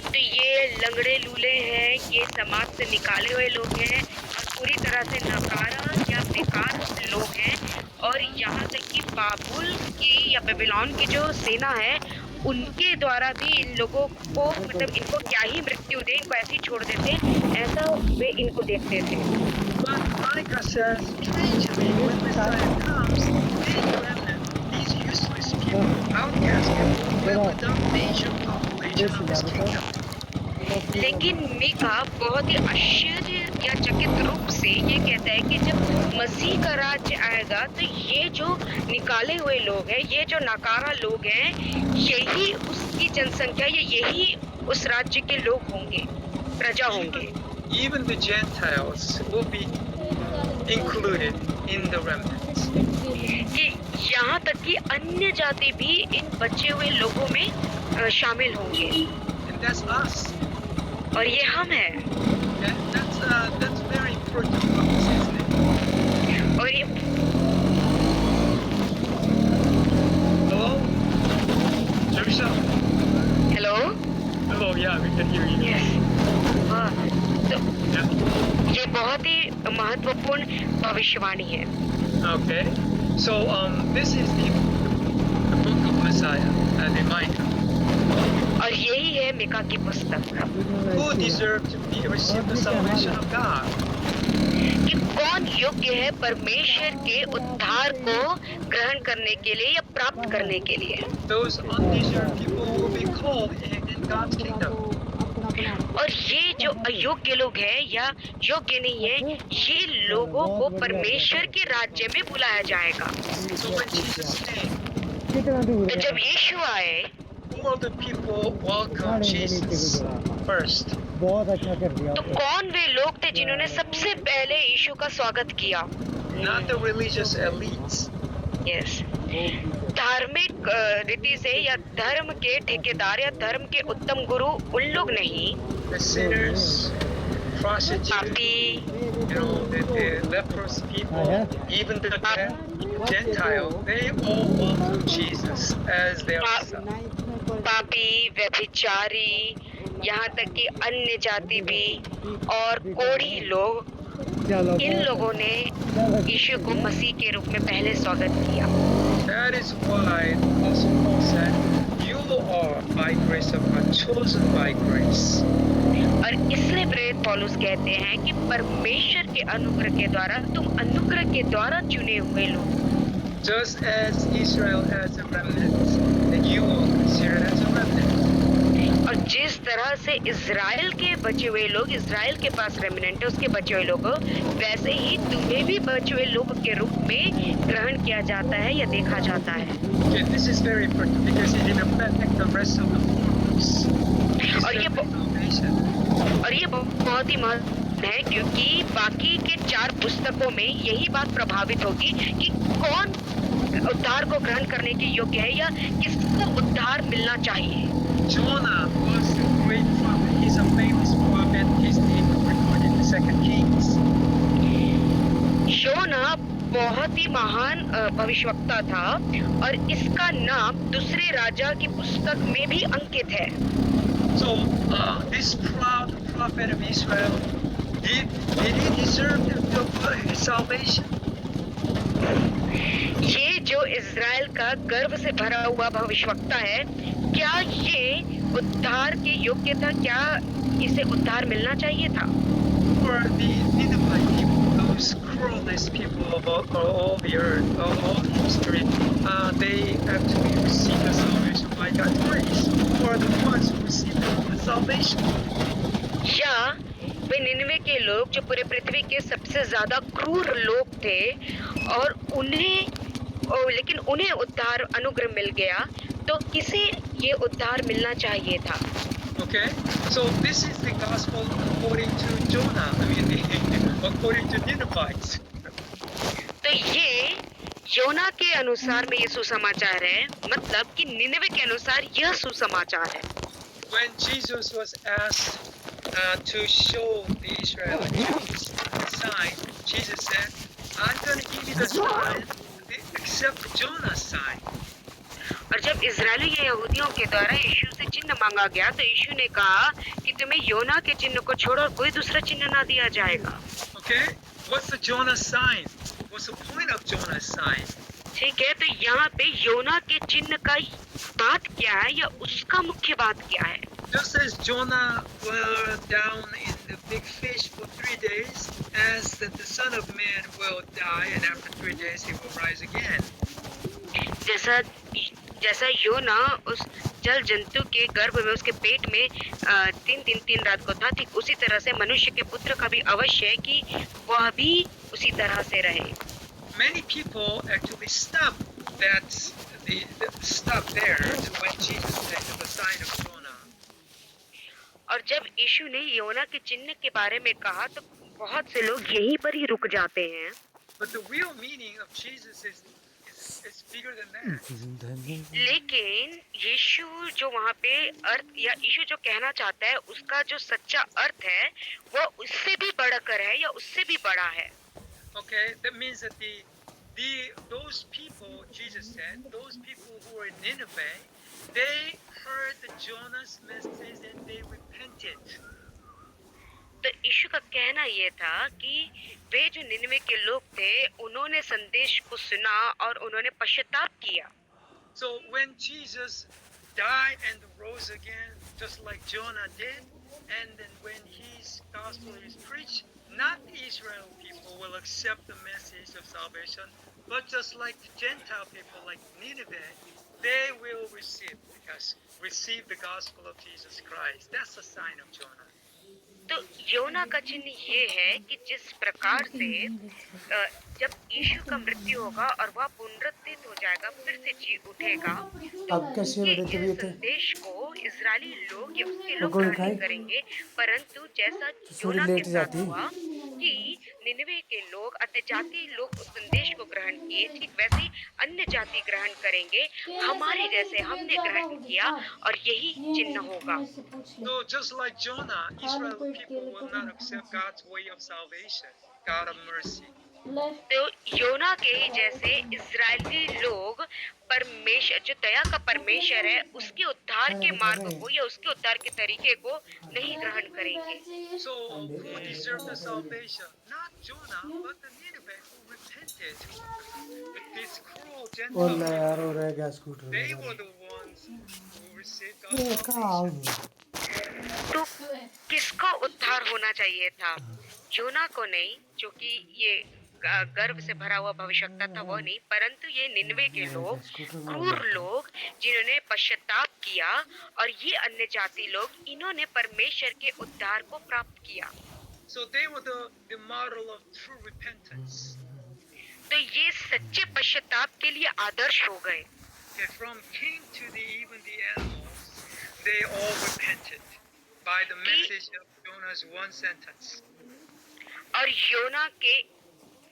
तो ये लंगड़े लूले हैं, ये समाज से निकाले हुए लोग हैं, और पूरी तरह से नकारा या बेकार लोग हैं, और यहाँ तक कि बाबुल की या बेबीलोन की जो सेना है, उनके द्वारा भी इन लोगों को, मतलब इनको क्या ही मृत्यु दे, इनको ऐसे ही छोड़ देते, ऐसा वे इनको देखते थे।
But Micah says, strangely, when Messiah comes, these remnant, these useless people, outcast people, will become major population of his kingdom.
लेकिन मीका बहुत ही आश्चर्य या चकित रूप से ये कहता है कि जब मसीह का राज्य आएगा, तो ये जो निकाले हुए लोग हैं, ये जो नकारा लोग हैं, यही उसकी जनसंख्या, या यही उस राज्य के लोग होंगे, प्रजा होंगे।
Even the Gentiles will be included in the remnants.
कि यहाँ तक कि अन्य जाति भी इन बचे हुए लोगों में शामिल होंगे,
And that's us.
और ये हम हैं।
That's very important for us, isn't it?
और ये
Hello? Teresa?
Hello,
Hello, yeah, we can hear you.
हाँ, तो
Yeah.
ये बहुत ही महत्वपूर्ण भविष्यवाणी है।
Okay. So, this is the book of Messiah, the Micah.
और यही है मीका की पुस्तक,
Who deserve to receive the salvation of God?
कि कौन योग्य है परमेश्वर के उद्धार को ग्रहण करने के लिए या प्राप्त करने के लिए।
Those undeserved people will be called in God's kingdom.
और ये जो अयोग्य लोग हैं या योग्य नहीं है, ये लोगों को परमेश्वर के राज्य में बुलाया जाएगा।
So when Jesus came,
तो जब यीशु आए,
all the people welcome Jesus first?
बहुत अच्छा कर दिया
तो कौन वे लोग थे जिन्होंने सबसे पहले यीशु का स्वागत किया?
Not the religious elites.
Yes, धार्मिक रीति से या धर्म के ठेकेदार या धर्म के उत्तम गुरु उन लोग नहीं,
The sinners, prostitutes,
पापी,
the leprous people, even the Gentile, they all welcome Jesus as their son.
पापी, व्यभिचारी, यहाँ तक कि अन्य जाति भी और कोढ़ी लोग, इन लोगों ने यीशु को मसीह के रूप में पहले स्वागत किया।
That is why Apostle Paul said, "You are by grace of God, chosen by grace."
और इसलिए प्रेरित पौलुस कहते हैं कि परमेश्वर के अनुग्रह के द्वारा, तुम अनुग्रह के द्वारा चुने हुए लोग।
Just as Israel has a remnant, and you are considered as a remnant.
और जिस तरह से इज़राइल के बचे हुए लोग, इज़राइल के पास रेमिनेंट है, उसके बचे हुए लोग, वैसे ही तुम्हें भी बचे हुए लोग के रूप में ग्रहण किया जाता है या देखा जाता है।
Okay, this is very important because it will affect the rest of the books.
और ये बहुत ही महत्वपूर्ण है क्योंकि बाकी के 4 पुस्तकों में यही बात प्रभावित होगी कि कौन उद्धार को ग्रहण करने के योग्य है या किसको उद्धार मिलना चाहिए।
Jonah was a great prophet. He's a famous prophet. His name is recorded in 2 Kings.
योना बहुत ही महान भविष्यवक्ता था और इसका नाम दूसरे राजा की पुस्तक में भी अंकित है।
So this proud prophet of Israel, did he deserve the salvation?
ये जो इज़राइल का गर्व से भरा हुआ भविष्यवक्ता है, क्या ये उद्धार के योग्य था? क्या इसे उद्धार मिलना चाहिए था?
For the Ninevite people, those cruelest people of all the earth, of all history, they actually received the salvation by God's grace. Who are the ones who received the salvation?
या वे निनवे के लोग जो पूरे पृथ्वी के सबसे ज्यादा क्रूर लोग थे और लेकिन उन्हें उद्धार अनुग्रह मिल गया, तो किसे ये उद्धार मिलना चाहिए था?
Okay, so this is the gospel according to Jonah. According to Ninevites.
तो ये योना के अनुसार में ये सुसमाचार है, मतलब कि निनवे के अनुसार यह सुसमाचार है।
When Jesus was asked to show the Israelites the sign, Jesus said, "I'm going to give you the sign, except Jonah's sign."
और जब इजरायली या यहूदियों के द्वारा यीशु से चिन्ह मांगा गया, तो यीशु ने कहा कि तुम्हें योना के चिन्ह को छोड़ और कोई दूसरा चिन्ह ना दिया जाएगा।
Okay, what's the Jonah sign? What's the point of Jonah's sign?
ठीक है, तो यहाँ पे योना के चिन्ह का बात क्या है या उसका मुख्य बात क्या है?
Just as Jonah were down in the big fish for 3 days, as that the Son of Man will die, and after 3 days he will rise again.
जैसा योना उस जल जंतु के गर्भ में, उसके पेट में 3 दिन 3 रात को था, ठीक उसी तरह से मनुष्य के पुत्र का भी अवश्य है कि वह भी उसी तरह से रहे।
Many people actually stop there when Jesus said the sign of Jonah.
और जब यीशु ने योना के चिन्ह के बारे में कहा, तो बहुत से लोग यहीं पर ही रुक जाते हैं।
But the real meaning of Jesus is bigger than that.
लेकिन यीशु जो वहाँ पे अर्थ या यीशु जो कहना चाहता है, उसका जो सच्चा अर्थ है वो उससे भी बढ़कर है या उससे भी बड़ा है।
Okay, that means that those people, Jesus said, those people who were in Nineveh, they heard the Jonah's message and they repented.
तो यीशु का कहना ये था कि वे जो निनवे के लोग थे, उन्होंने संदेश को सुना और उन्होंने पश्चाताप किया।
So when Jesus died and rose again, just like Jonah did, and then when his gospel is preached, not Israel people will accept the message of salvation, but just like Gentile people like Nineveh, they will receive the gospel of Jesus Christ. That's the sign of Jonah.
तो योना का चिन्ह ये है कि जिस प्रकार से जब यीशु का मृत्यु होगा और वह पुनरुत्थित हो जाएगा, फिर से जी उठेगा, तो
अब कैसी है
उनके
बेटी
इस
तबीयत है?
संदेश को इजरायली लोग या उसके
वो
लोग
गोली
ग्रहण नहीं
खाई?
करेंगे, परंतु जैसा
तो थोड़ी
योना के
लेट
साथ
जाती।
हुआ कि निनवे के लोग, अन्य जाति लोग उस संदेश को ग्रहण किए, ठीक वैसे ही अन्य जाति ग्रहण करेंगे, हमारे जैसे हमने ग्रहण किया, और यही चिन्ह होगा।
So just like Jonah,
खा ली
Israel
तो
people
केले
will
को
not accept God's way of salvation, God of mercy.
Left
तो योना के ही जैसे इजरायली लोग परमेश्वर, जो दया का परमेश्वर है, उसके उद्धार के मार्ग को या उसके उद्धार के तरीके को नहीं ग्रहण करेंगे।
So who deserved the salvation? Not Jonah, but the Nineveh who repented. But this cruel
और
Gentile
ले
people,
यार हो रहा है गैस स्कूटर
they
में।
were the ones who received
ये
God's
काम
salvation.
तो किसका उद्धार होना चाहिए था? योना को नहीं, जो कि ये गर्व से भरा हुआ भविष्यवक्ता था, वो नहीं, परंतु ये निनवे के लोग, क्रूर लोग, जिन्होंने पश्चाताप किया, और ये अन्य जाति लोग, इन्होंने परमेश्वर के उद्धार को प्राप्त किया।
So they were the model of true repentance.
तो ये सच्चे पश्चाताप के लिए आदर्श हो गए।
Okay, from king to even the animals, they all repented by the message of Jonah's one sentence.
और योना के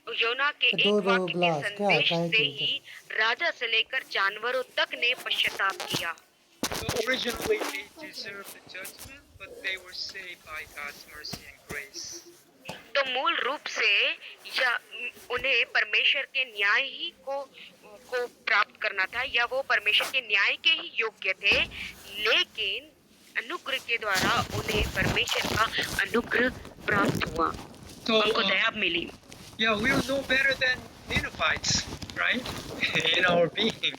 एक
दो
वाक्य के
ग्लास क्या
संदेश
काहे
से
के
ही राजा से लेकर जानवरों तक ने पश्चाताप किया।
So originally they deserved the judgment, but they were saved by God's mercy and grace.
तो मूल रूप से या उन्हें परमेश्वर के न्याय ही को प्राप्त करना था, या वो परमेश्वर के न्याय के ही योग्य थे, लेकिन अनुग्रह के द्वारा उन्हें परमेश्वर का अनुग्रह प्राप्त हुआ,
So
उनको दया मिली।
yeah, we will know better than Ninevites, right? In our being.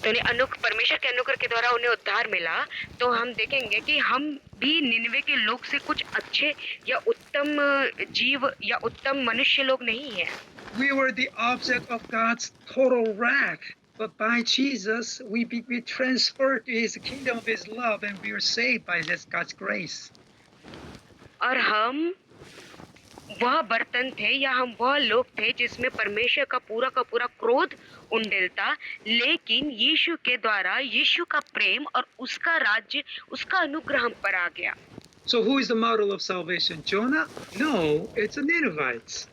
तो परमेश्वर के अनुग्रह के द्वारा उन्हें उद्धार मिला, तो हम देखेंगे कि हम भी निनवे के लोग से कुछ अच्छे या उत्तम जीव या उत्तम मनुष्य लोग नहीं हैं।
We were the object of God's total wrath, but by Jesus we be transferred to His kingdom of His love, and we are saved by this God's grace.
और हम वह बर्तन थे या हम वह लोग थे जिसमें परमेश्वर का पूरा क्रोध उंडेलता, लेकिन यीशु के द्वारा यीशु का प्रेम और उसका राज्य, उसका अनुग्रह हम पर आ गया।
So who is the model of salvation? Jonah? No, it's the Ninevites.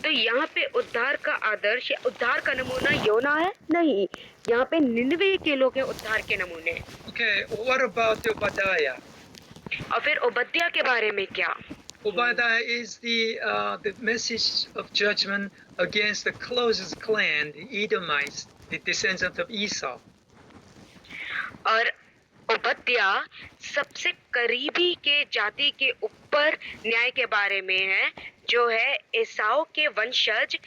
तो यहाँ पे उद्धार का आदर्श या उद्धार का नमूना योना है? नहीं, यहाँ पे निनवे के लोग हैं उद्धार के नमूने।
Okay, what about Obadiah?
और फिर ओबद्याह के बारे में क्या?
Obadiah is the message of judgment against the closest clan, the Edomites, the descendants of Esau.
और ओबद्याह सबसे करीबी के जाति के ऊपर न्याय के बारे में है, जो है एसाव के वंशज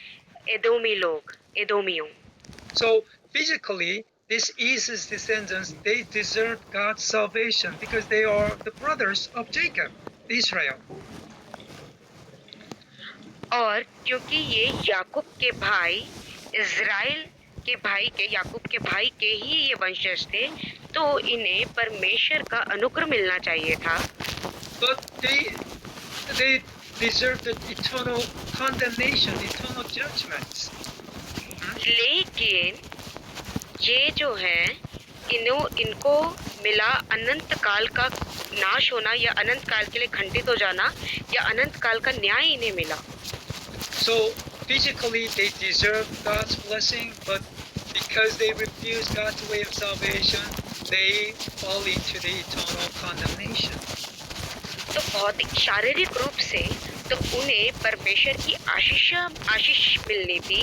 एदोमी लोग, एदोमियों।
So physically, this Esau's descendants, they deserve God's salvation because they are the brothers of Jacob, Israel.
और क्योंकि ये याकूब के भाई, इज़राइल के भाई के, याकूब के भाई के ही ये वंशज थे, तो इन्हें परमेश्वर का अनुग्रह मिलना चाहिए था।
But they deserve the eternal condemnation, eternal judgments.
लेकिन ये जो है, इनको मिला अनंत काल का नाश होना, या अनंत काल के लिए खंडित हो जाना, या अनंत काल का न्याय इन्हें मिला।
So physically they deserve God's blessing, but because they refuse God's way of salvation, they fall into the eternal condemnation.
तो भौतिक शारीरिक रूप से तो उन्हें परमेश्वर की आशीष मिलनी थी,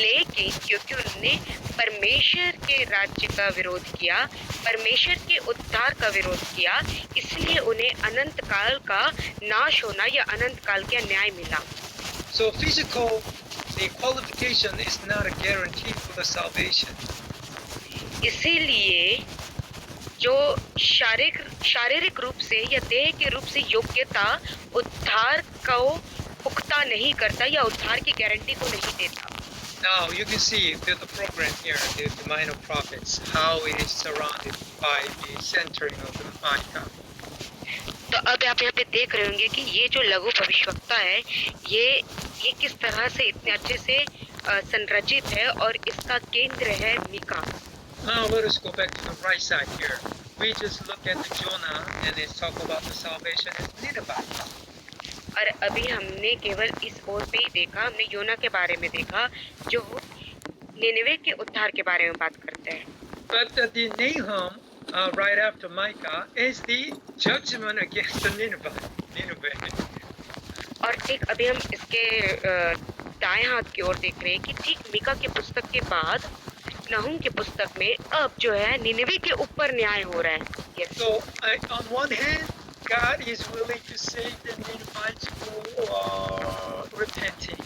लेकिन क्योंकि उन्होंने परमेश्वर के राज्य का विरोध किया, परमेश्वर के उद्धार का विरोध किया, इसलिए उन्हें अनंत काल का नाश होना या अनंत काल का न्याय मिला।
So physical, the qualification is not a guarantee for the salvation.
इसीलिए जो शारीरिक रूप से या देह के रूप से योग्यता उद्धार को पुख्ता नहीं करता या उद्धार की गारंटी को नहीं देता।
Now you can see the program here, the minor prophets, how it is surrounded by the centering of the Micah.
तो अब आप यहाँ पे देख रहे होंगे कि ये जो लघु भविष्यवक्ता है ये किस तरह से इतने अच्छे से संरचित है और इसका केंद्र है Mika.
Now let us go back to the right side here. We just look at the Jonah and let's talk about the salvation of Nineveh.
और अभी हमने केवल इस ओर पे ही देखा, हमने योना के बारे में देखा जो निनवे के उद्धार के बारे में बात करते हैं।
But the Nahum, right after Micah, is the judgment against the Nineveh.
और ठीक अभी हम इसके दाएं हाथ की ओर देख रहे हैं कि ठीक मीका के पुस्तक के बाद नहूम के पुस्तक में अब जो है निनवे के ऊपर न्याय हो रहा है। Yes.
So on one hand, God is willing to save the Ninevites who are repenting.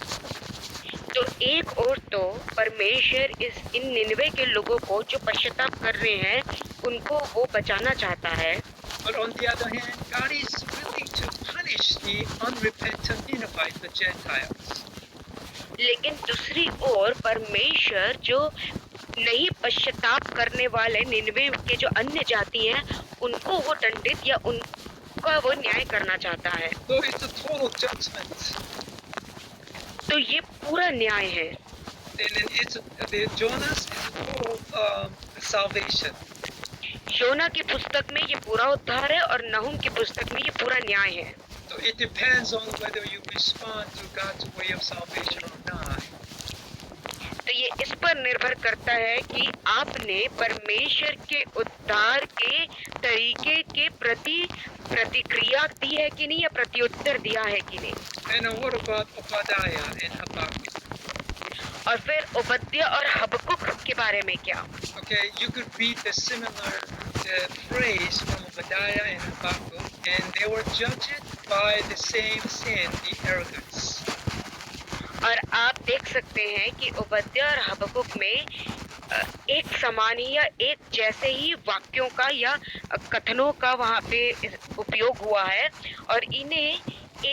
तो एक और तो परमेश्वर इन निनवे के लोगों को जो पश्चाताप कर रहे हैं उनको वो बचाना चाहता है।
But on the other hand, God is willing to punish the unrepentant Ninevites, the Gentiles.
लेकिन दूसरी ओर परमेश्वर जो नहीं पश्चाताप करने वाले निनवे के जो अन्य जाति हैं उनको वो दंडित या उनका वो न्याय करना चाहता है।
So it's a total judgment.
तो ये पूरा न्याय है।
And then the Jonas is a total salvation.
योना की पुस्तक में ये पूरा उद्धार है और नहूम की पुस्तक में ये पूरा न्याय है।
So it depends on whether you respond to God's way of salvation or not.
तो ये इस पर निर्भर करता है कि आपने परमेश्वर के उद्धार के तरीके के प्रति प्रतिक्रिया दी है कि नहीं या प्रत्युत्तर दिया है कि नहीं।
And what about Obadiah and Habakkuk?
और फिर ओबद्या और हबकुक के बारे में क्या?
Okay, you could read the similar phrase from Obadiah and Habakkuk, and they were judged by the same sin, the arrogance.
और आप देख सकते हैं कि ओबद्या और हबकुक में एक समान ही या एक जैसे ही वाक्यों का या कथनों का वहाँ पे उपयोग हुआ है और इन्हें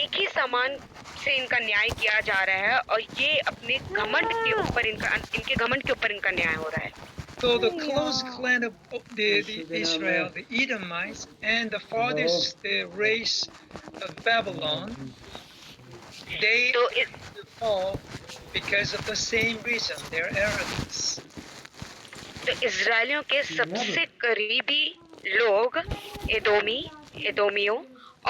एक ही समान से इनका न्याय किया जा रहा है और ये अपने घमंड के ऊपर इनके घमंड के ऊपर इनका न्याय हो रहा है।
So the close clan of the Israel, the Edomites, and the farthest race of Babylon, they fall because of the same reason, their arrogance.
तो इजरायलियों के सबसे करीबी लोग एदोमियों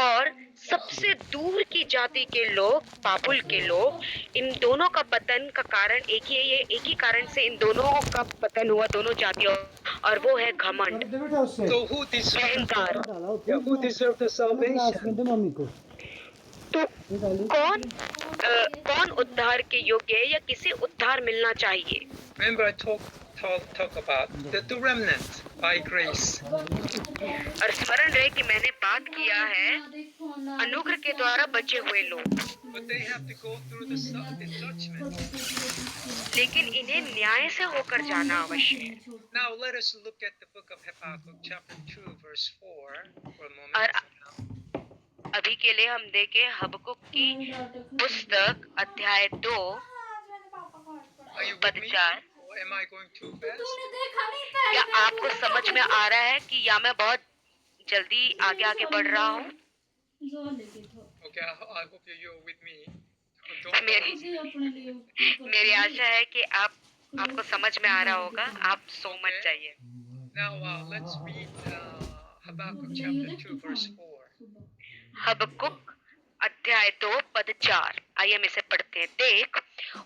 और सबसे दूर की जाति के लोग बाबुल के लोग, इन दोनों का पतन का कारण एक ही कारण से इन दोनों का पतन हुआ, दोनों जातियों, और वो है घमंड।
So who deserved the salvation?
तो कौन उद्धार के योग्य है या किसे उद्धार मिलना चाहिए?
Remember I talk about the remnant by grace.
और स्मरण रहे कि मैंने बात किया है अनुग्रह के द्वारा बचे हुए लोग।
But they have to go through the judgment.
लेकिन इन्हें न्याय से होकर जाना अवश्य है।
Now let us look at the book of Habakkuk, chapter 2, verse 4, for a moment.
अभी के लिए हम देखें हबकुक की पुस्तक अध्याय 2 पद 4।
Am I going too fast?
क्या आपको समझ में आ रहा है कि या मैं बहुत जल्दी आगे बढ़ रहा हूँ?
Okay, I hope you're with me.
मेरी आशा है कि आपको समझ में आ रहा होगा। आप सो मत जाइए।
Now let's read Habakkuk chapter 2 verse 4.
Habakkuk अध्याय 2 पद 4। आइए हम इसे पढ़ते हैं। देख,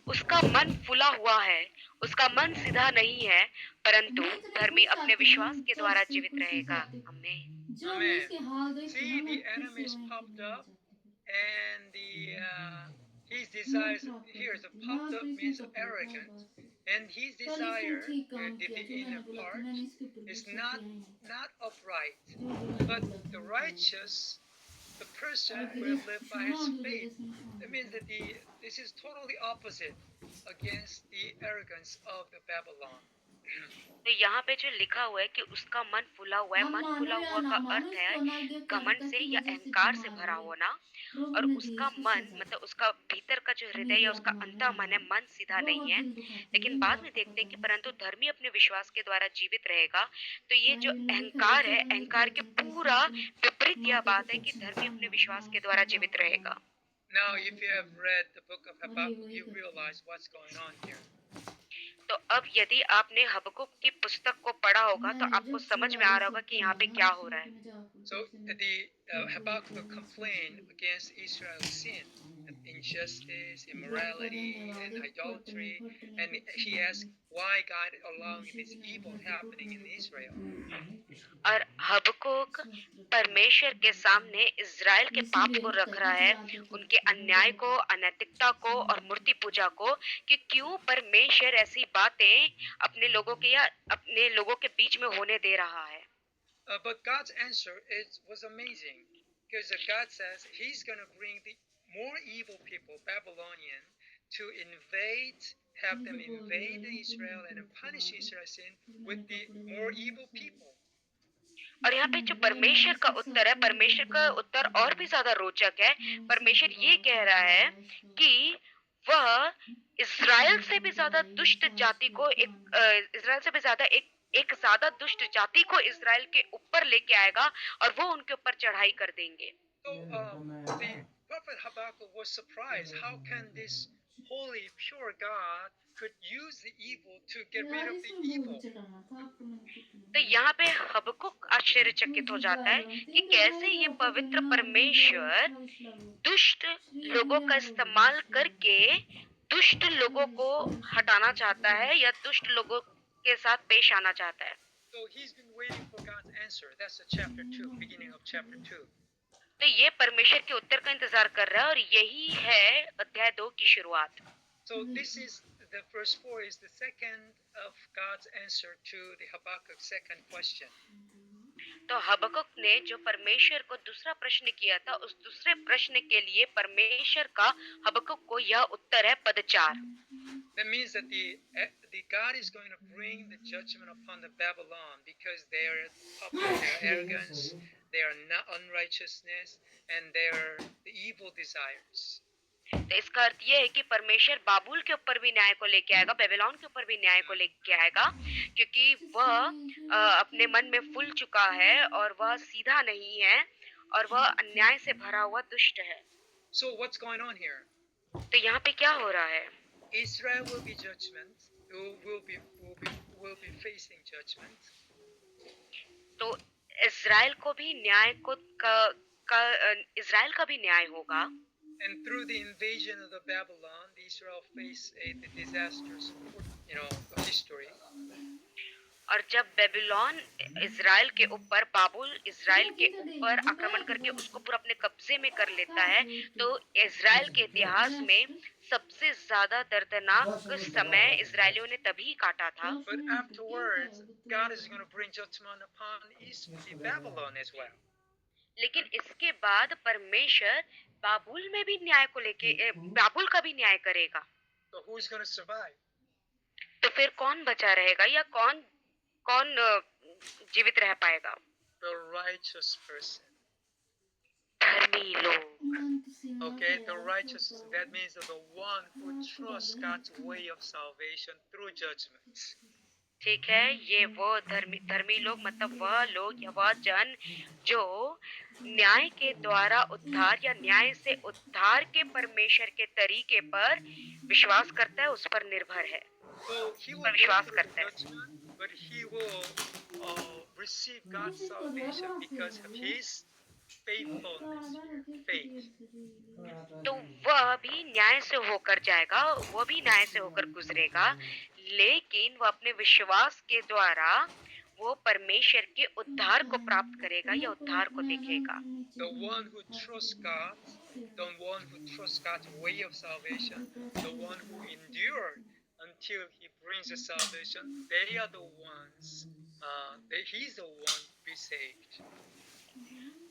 उसका मन फूला हुआ है, उसका मन सीधा नहीं है, परंतु धर्मी अपने विश्वास के द्वारा जीवित रहेगा। आमीन।
See, the enemies popped up, and his desires here is popped up means arrogant, and his desire the inner part is not upright, but the righteous, the person will live by his faith. That means that this is totally opposite against the arrogance of the Babylon.
तो यहाँ पे जो लिखा हुआ है कि उसका मन फूला हुआ है,
आप
मन फूला
मानो या
हुआ
ना
का
मानो,
अर्थ
इस
है
पौनाग्य
घमंड
कारिका
से
की
या
वजह से
अहंकार से भरा
तुम्हारे
होना।
प्रभु
और
ने दी
उसका
इसकी
मन
सजा।
मतलब उसका भीतर का जो हृदय
मेरी
है, उसका
आत्मा ने
अंतः मन है, मन सीधा नहीं
बहुत
है।
दिल दुखाती है
लेकिन बाद
मेरा
में
पता
देखते हैं कि
नहीं।
परंतु धर्मी अपने विश्वास के द्वारा जीवित रहेगा। तो ये जो
भाई मेरे खड़े
अहंकार है,
चरण में
अहंकार के
पहुंचने के
पूरा
साथ में
विपरीत यह
माते को
बात है कि
कुछ
धर्मी
नुकसान
अपने
ना
विश्वास
ना
के
उसका
द्वारा जीवित
बाप
रहेगा।
Now,
ना
if
कुछ
you have
होगा।
read the book of
और ये
Habakkuk,
वही
you
करती है।
realize what's going on here.
तो अब यदि आपने हबक्कुक की पुस्तक को पढ़ा होगा तो
मैंने
आपको
जब से
समझ में आ
वायु
रहा होगा
शुद्ध
कि यहाँ पे
करवाया
क्या हो
उसने
रहा है।
कि मैं जाऊँ
So
जब से मैं
the
Prabhu
Habakkuk
Prabhu
complained
से
against Israel's sin, and injustice,
आपका
immorality, and
धन्यवाद एक
idolatry,
फटने
and
कुछ
he asked
नहीं
why God allowing
मनुष्य
this
की नहीं
evil
धरती
happening
टूटने
in
को
Israel.
और हबक्कुक
स्वस्थ रखता है।
परमेश्वर के सामने इज़राइल के पाप
इसीलिए
को
हम
रख रहा
कहते हैं
है,
याद
उनके
करते हैं
अन्याय को,
भगवान
अनैतिकता को और मूर्ति पूजा को, कि क्यों परमेश्वर ऐसी बातें अपने लोगों के या अपने लोगों के बीच में होने दे रहा है।
But God's answer was amazing, because God says He's going to bring the more evil people, Babylonian, to have them invade Israel and punish Israel's sin with the more evil people.
और यहाँ पे जो परमेश्वर का उत्तर है, परमेश्वर का उत्तर और भी ज्यादा रोचक है। परमेश्वर ये कह रहा है कि वह इज़राइल से भी ज्यादा दुष्ट जाति को इज़राइल से भी ज्यादा एक ज्यादा दुष्ट जाति को इज़राइल के ऊपर लेके आएगा और वो उनके ऊपर चढ़ाई कर देंगे।
So the prophet Habakkuk was surprised. How can this holy, pure God could use the evil to get rid
यार
of the
इसमें भोग
evil?
चढ़ाना था आपको मैंने कितना
तो यहाँ पे हबक्कुक आश्चर्यचकित हो जाता है कि कैसे ये पवित्र परमेश्वर दुष्ट लोगों का इस्तेमाल करके दुष्ट लोगों को हटाना चाहता है या दुष्ट लोगों के साथ पेश आना चाहता है।
So he's been waiting for God's answer. That's the chapter 2, beginning of chapter 2.
तो ये परमेश्वर के उत्तर का इंतजार कर रहा है और यही है अध्याय 2 की शुरुआत।
So this is the verse 4 is the second of God's answer to the Habakkuk's second question.
तो हबक्कुक ने जो परमेश्वर को दूसरा प्रश्न किया था, उस दूसरे प्रश्न के लिए परमेश्वर का हबक्कुक को यह उत्तर है, पद 4।
That means that the God is going to bring the judgment upon the Babylon because their arrogance, their unrighteousness, and their the evil desires.
तो इसका अर्थ ये है कि परमेश्वर बाबुल के ऊपर भी न्याय को लेके आएगा, बेबीलोन के ऊपर भी न्याय को लेके आएगा, क्योंकि वह अपने मन में फूल चुका है और वह सीधा नहीं है और वह अन्याय से भरा हुआ दुष्ट है।
So what's going on here?
तो यहाँ पे क्या हो रहा है?
Israel will be judgment. Will be facing judgment.
तो इज़राइल को भी न्याय को इज़राइल का भी न्याय होगा।
And through the invasion of the Babylon, Israel faced the disasters, of history.
और जब बेबीलोन इज़राइल के ऊपर, बाबुल इज़राइल के ऊपर आक्रमण करके उसको पूरा अपने कब्जे में कर लेता है, तो इज़राइल के इतिहास में सबसे ज्यादा दर्दनाक समय इज़राइलियों ने तभी काटा था।
But afterwards, God is going to bring judgment upon Babylon as well.
लेकिन इसके बाद परमेश्वर बाबुल में भी न्याय को लेके बाबुल का भी न्याय करेगा।
So who is going to survive?
तो फिर कौन बचा रहेगा या कौन जीवित रह पाएगा?
The righteous person.
धर्मी लोग।
Okay, the righteous, that means the one who trusts God's way of salvation through judgment.
ठीक है, ये वो धर्मी लोग मतलब वह लोग या वह जन जो न्याय के द्वारा उद्धार या न्याय से उद्धार के परमेश्वर के तरीके पर विश्वास करता है, उस पर निर्भर है, पर विश्वास करता है।
But he will receive God's salvation because of his faithfulness, faith.
तो वह भी न्याय से होकर जाएगा, वह भी न्याय से होकर गुजरेगा, लेकिन वह अपने विश्वास के द्वारा वो परमेश्वर के उद्धार को प्राप्त करेगा या उद्धार को देखेगा।
The one who trusts God, the one who trusts God's way of salvation, the one who endured until he brings the salvation, they are the ones, he's the one to be saved.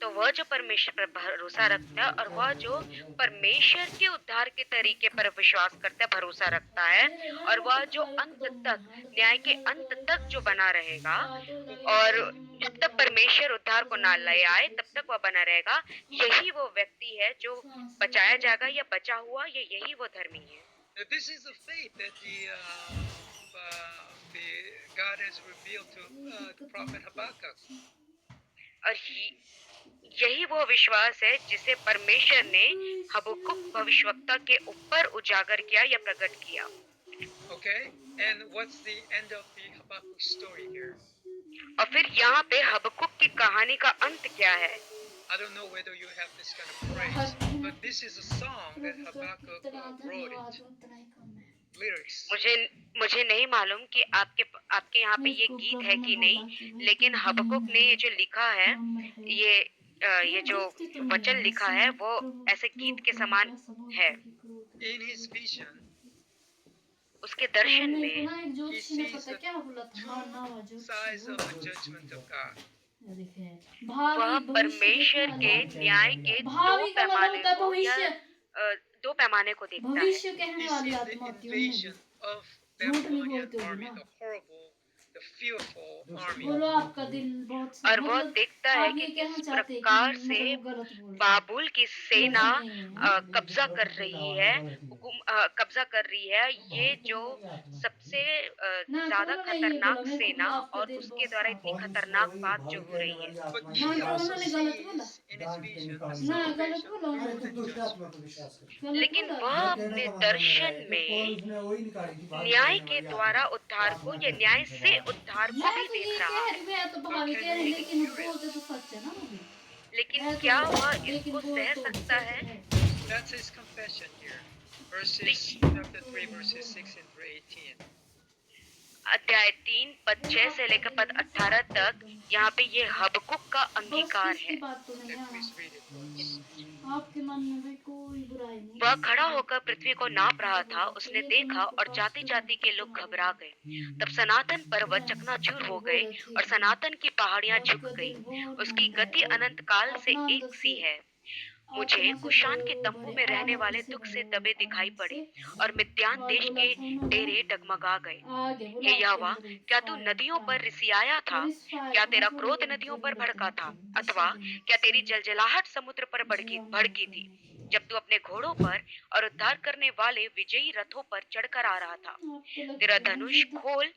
तो वह जो परमेश्वर पर भरोसा रखता है और वह जो परमेश्वर के उद्धार के तरीके पर विश्वास करता है, भरोसा रखता है, और वह जो अंत तक, न्याय के अंत तक जो बना रहेगा, और जब तक परमेश्वर उद्धार को ना ले आए तब तक वह बना रहेगा, यही वो व्यक्ति है जो बचाया जाएगा या बचा हुआ, या यही वो धर्मी है।
This is the faith that the God has revealed to the prophet Habakkuk.
और यही वो विश्वास है जिसे परमेश्वर ने हबक्कुक भविष्यवक्ता के ऊपर उजागर किया या प्रकट किया।
Okay, and what's the end of the Habakkuk story here?
और फिर यहाँ पे हबक्कुक की कहानी का अंत क्या है?
I don't know whether you have this kind of phrase, but this is a song that Habakkuk wrote it. Lyrics.
मुझे नहीं मालूम कि आपके यहाँ पे ये गीत है कि नहीं, लेकिन हबक्कुक ने ये जो लिखा है, ये जो वचन लिखा है वो ऐसे गीत के समान है।
In his vision,
उसके दर्शन में
he sees the two sides of the judgment of God.
वह परमेश्वर के न्याय के दो पैमाने को देखता है।
He sees the invasion of Babylonian army, the horrible, the fearful army.
और वह देखता है कि किस प्रकार से बाबुल की सेना कब्जा कर रही है, ये जो सबसे ज्यादा खतरनाक सेना, और उसके द्वारा इतनी खतरनाक बात जो हो रही है।
But he also sees in his vision a salvation through the judgment.
लेकिन वह अपने दर्शन में न्याय के द्वारा उद्धार को, या न्याय से उद्धार को भी देख रहा है। लेकिन क्या वह इसको सह सकता है?
That's his confession here. Chapter 3, verses 6 and 18.
अध्याय 3 पद 6 से लेकर पद 18 तक यहाँ पे ये हबक्कुक का अंगीकार है।
Please read it.
वह खड़ा होकर पृथ्वी को नाप रहा था, उसने देखा और जाति जाति के लोग घबरा गए। तब सनातन पर्वत चकनाचूर हो गए और सनातन की पहाड़ियां झुक गई। उसकी गति अनंत काल से एक सी है। मुझे कुशान के तंबू में रहने वाले दुख से दबे दिखाई पड़े और मिद्यान देश के डेरे डगमगा गए। हे यहोवा, क्या तू नदियों पर रिसियाया था? क्या तेरा क्रोध नदियों पर भड़का था? अथवा क्या तेरी जलजलाहट समुद्र पर भड़की थी, जब तू अपने घोड़ों पर और उद्धार करने वाले विजयी रथों पर चढ़कर आ रहा था? तेरा धनुष खोल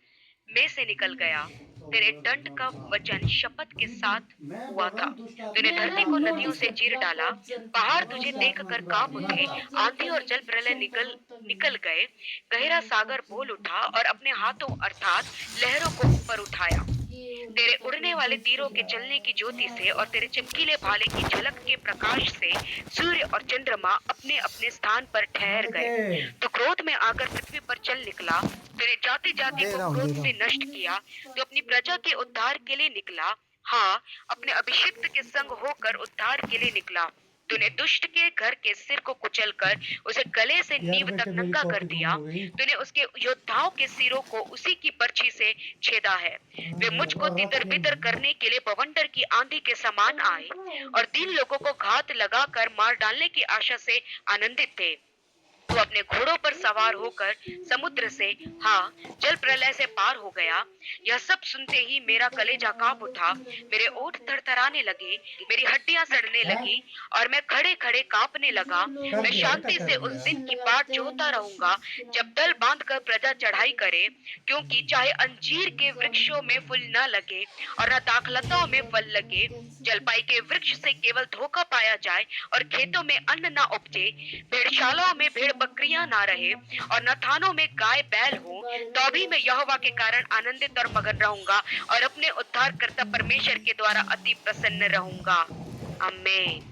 में से निकल गया, तेरे दंड का वचन शपथ के साथ हुआ था। तूने धरती को नदियों से चीर डाला, पहाड़ तुझे देखकर कांप उठे, आंधी और जल प्रलय निकल गए, गहरा सागर बोल उठा और अपने हाथों अर्थात लहरों को ऊपर उठाया। तेरे उड़ने वाले तीरों के चलने की ज्योति से और तेरे चमकीले भाले की झलक के प्रकाश से सूर्य और चंद्रमा अपने अपने स्थान पर ठहर गए। तो क्रोध में आकर पृथ्वी पर चल निकला, तेरे जाति जाति को क्रोध से नष्ट किया। तो अपनी प्रजा के उद्धार के लिए निकला, हाँ, अपने अभिषिक्त के संग होकर उद्धार के लिए निकला। तूने दुष्ट के घर के सिर को कुचलकर उसे गले से नींव तक नंगा कर दिया। तूने उसके योद्धाओं के सिरों को उसी की बर्छी से छेदा है। वे मुझको तितर बितर करने के लिए बवंडर की आंधी के समान आए और 3 लोगों को घात लगाकर मार डालने की आशा से आनंदित थे। तो अपने घोड़ों पर सवार होकर समुद्र से, हाँ, जल प्रलय से पार हो गया। यह सब सुनते ही मेरा कलेजा कांप उठा, मेरे ओठ थरथराने लगे, मेरी हड्डियां सड़ने लगी और मैं खड़े खड़े कांपने लगा। मैं शांति से उस दिन की बाट जोहता रहूंगा जब दल बांधकर प्रजा चढ़ाई करे, क्योंकि चाहे अंजीर के वृक्षों में फूल न लगे और न दाखलताओं में फल लगे, जलपाई के वृक्ष से केवल धोखा पाया जाए और खेतों में अन्न न उपजे, भेड़शालाओं में भेड़ बकरियां ना रहे और न थानों में गाय बैल हो, तो भी मैं यहोवा के कारण आनंदित और मगन रहूंगा और अपने उद्धारकर्ता परमेश्वर के द्वारा अति प्रसन्न रहूंगा। आमीन।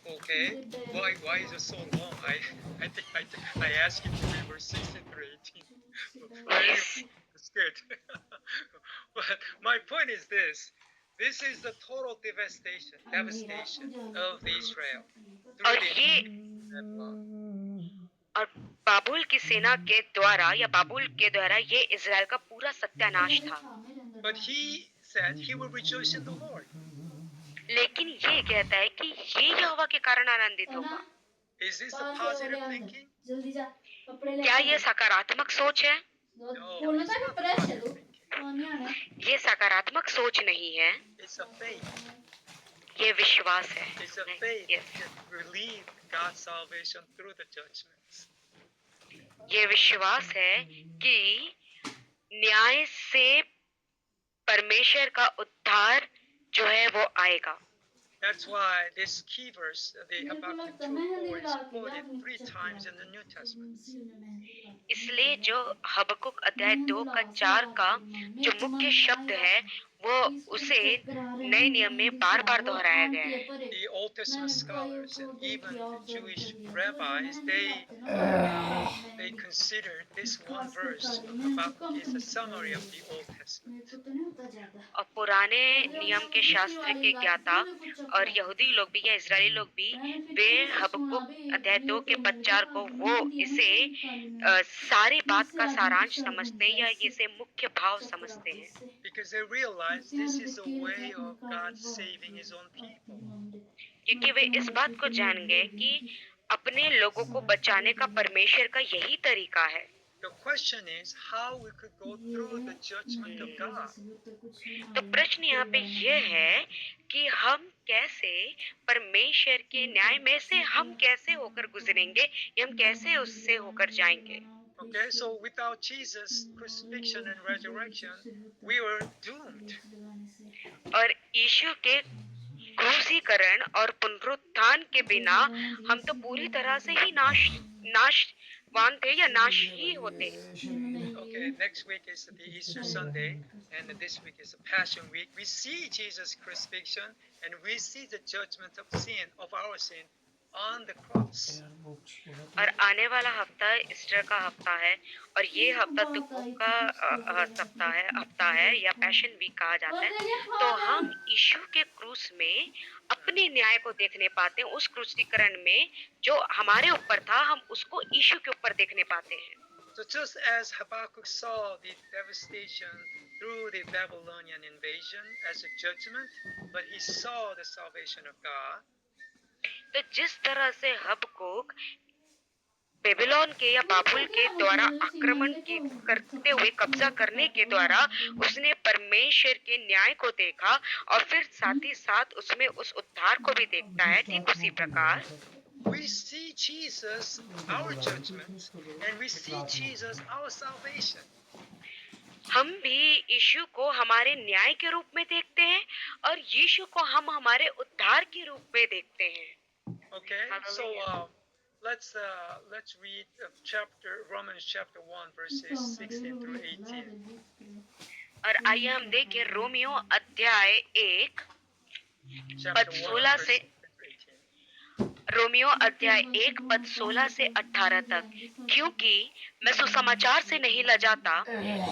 Okay, why is it so long? I think I asked you to read verse 6 and 18. It's good. But my point is this. This is the total devastation of Israel.
और बाबुल की सेना के द्वारा या बाबुल के द्वारा ये इज़राइल का पूरा सत्यानाश था।
But he said he will rejoice in the Lord.
लेकिन ये कहता है कि ये यहोवा के कारण आनंदित होगा।
Is this a positive thinking?
जल्दी जा कपड़े
क्या ये सकारात्मक सोच है?
No,
बोलना
it's
था कि
not a
प्रेस है
positive
तू
thinking.
नहीं आना
ये सकारात्मक सोच नहीं है,
It's a faith.
ये विश्वास है।
It's a faith
Yes.
that believe God's salvation through the judgments.
ये विश्वास है कि न्याय से परमेश्वर का उद्धार जो है वो आएगा।
That's why this key verse, the
मेरे को
Habakkuk
लगता है मेहंदी
2:4, is
लगा के
quoted
यार
3 times in the New Testament.
इसलिए जो हबक्कुक अध्याय 2 का 4 का जो मुख्य शब्द है वो उसे नए नियम में बार बार दोहराया गया है।
The Old Testament scholars and even the Jewish rabbis, they considered this one verse of Habakkuk is a summary of the Old Testament.
और पुराने नियम के शास्त्र के ज्ञाता और यहूदी लोग भी या इजरायली लोग भी वे हबक्कुक अध्याय 2 के पद 4 को वो इसे सारी बात का सारांश समझते हैं या इसे मुख्य भाव समझते हैं।
Because they realize this is a way of God saving His own people.
क्योंकि वे इस बात को जान गए कि अपने लोगों को बचाने का परमेश्वर का यही तरीका है।
The question is how we could go through the judgment of God.
तो प्रश्न यहाँ पे यह है कि हम कैसे परमेश्वर के न्याय में से हम कैसे होकर गुजरेंगे या हम कैसे उससे होकर जाएंगे।
Okay, so without Jesus' crucifixion and resurrection, we were doomed.
और यीशु के क्रूसीकरण और पुनरुत्थान के बिना हम तो पूरी तरह से ही नाशवान थे या नाश ही होते।
Okay, next week is the Easter Sunday, and this week is the Passion Week. We see Jesus' crucifixion, and we see the judgment of sin, of our sin, on the cross.
और आने वाला हफ्ता Easter का हफ्ता है और ये हफ्ता दुखों का हफ्ता है या पैशन वीक कहा जाता है। तो हम यीशु के क्रूस में अपने न्याय को देखने पाते हैं। उस क्रूसीकरण में जो हमारे ऊपर था हम उसको यीशु के ऊपर देखने पाते हैं।
So just as Habakkuk saw the devastation through the Babylonian invasion as a judgment, but he saw the salvation of God.
तो जिस तरह से हबक्कुक बेबीलोन के या बाबुल के द्वारा आक्रमण करते हुए कब्जा करने के द्वारा उसने परमेश्वर के न्याय को देखा और फिर साथ ही साथ उसमें उस उद्धार को भी देखता है, ठीक उसी प्रकार
We see Jesus, our judgment, and we see Jesus, our salvation.
हम भी यीशु को हमारे न्याय के रूप में देखते हैं और यीशु को हम हमारे उद्धार के रूप में देखते हैं।
Okay, so let's read Romans chapter 1 verses 16 through 18.
और आइए हम देखें रोमियो अध्याय 1 पद 16 से रोमियो अध्याय 1 पद 16 से 18 तक। क्योंकि मैं सुसमाचार से नहीं लजाता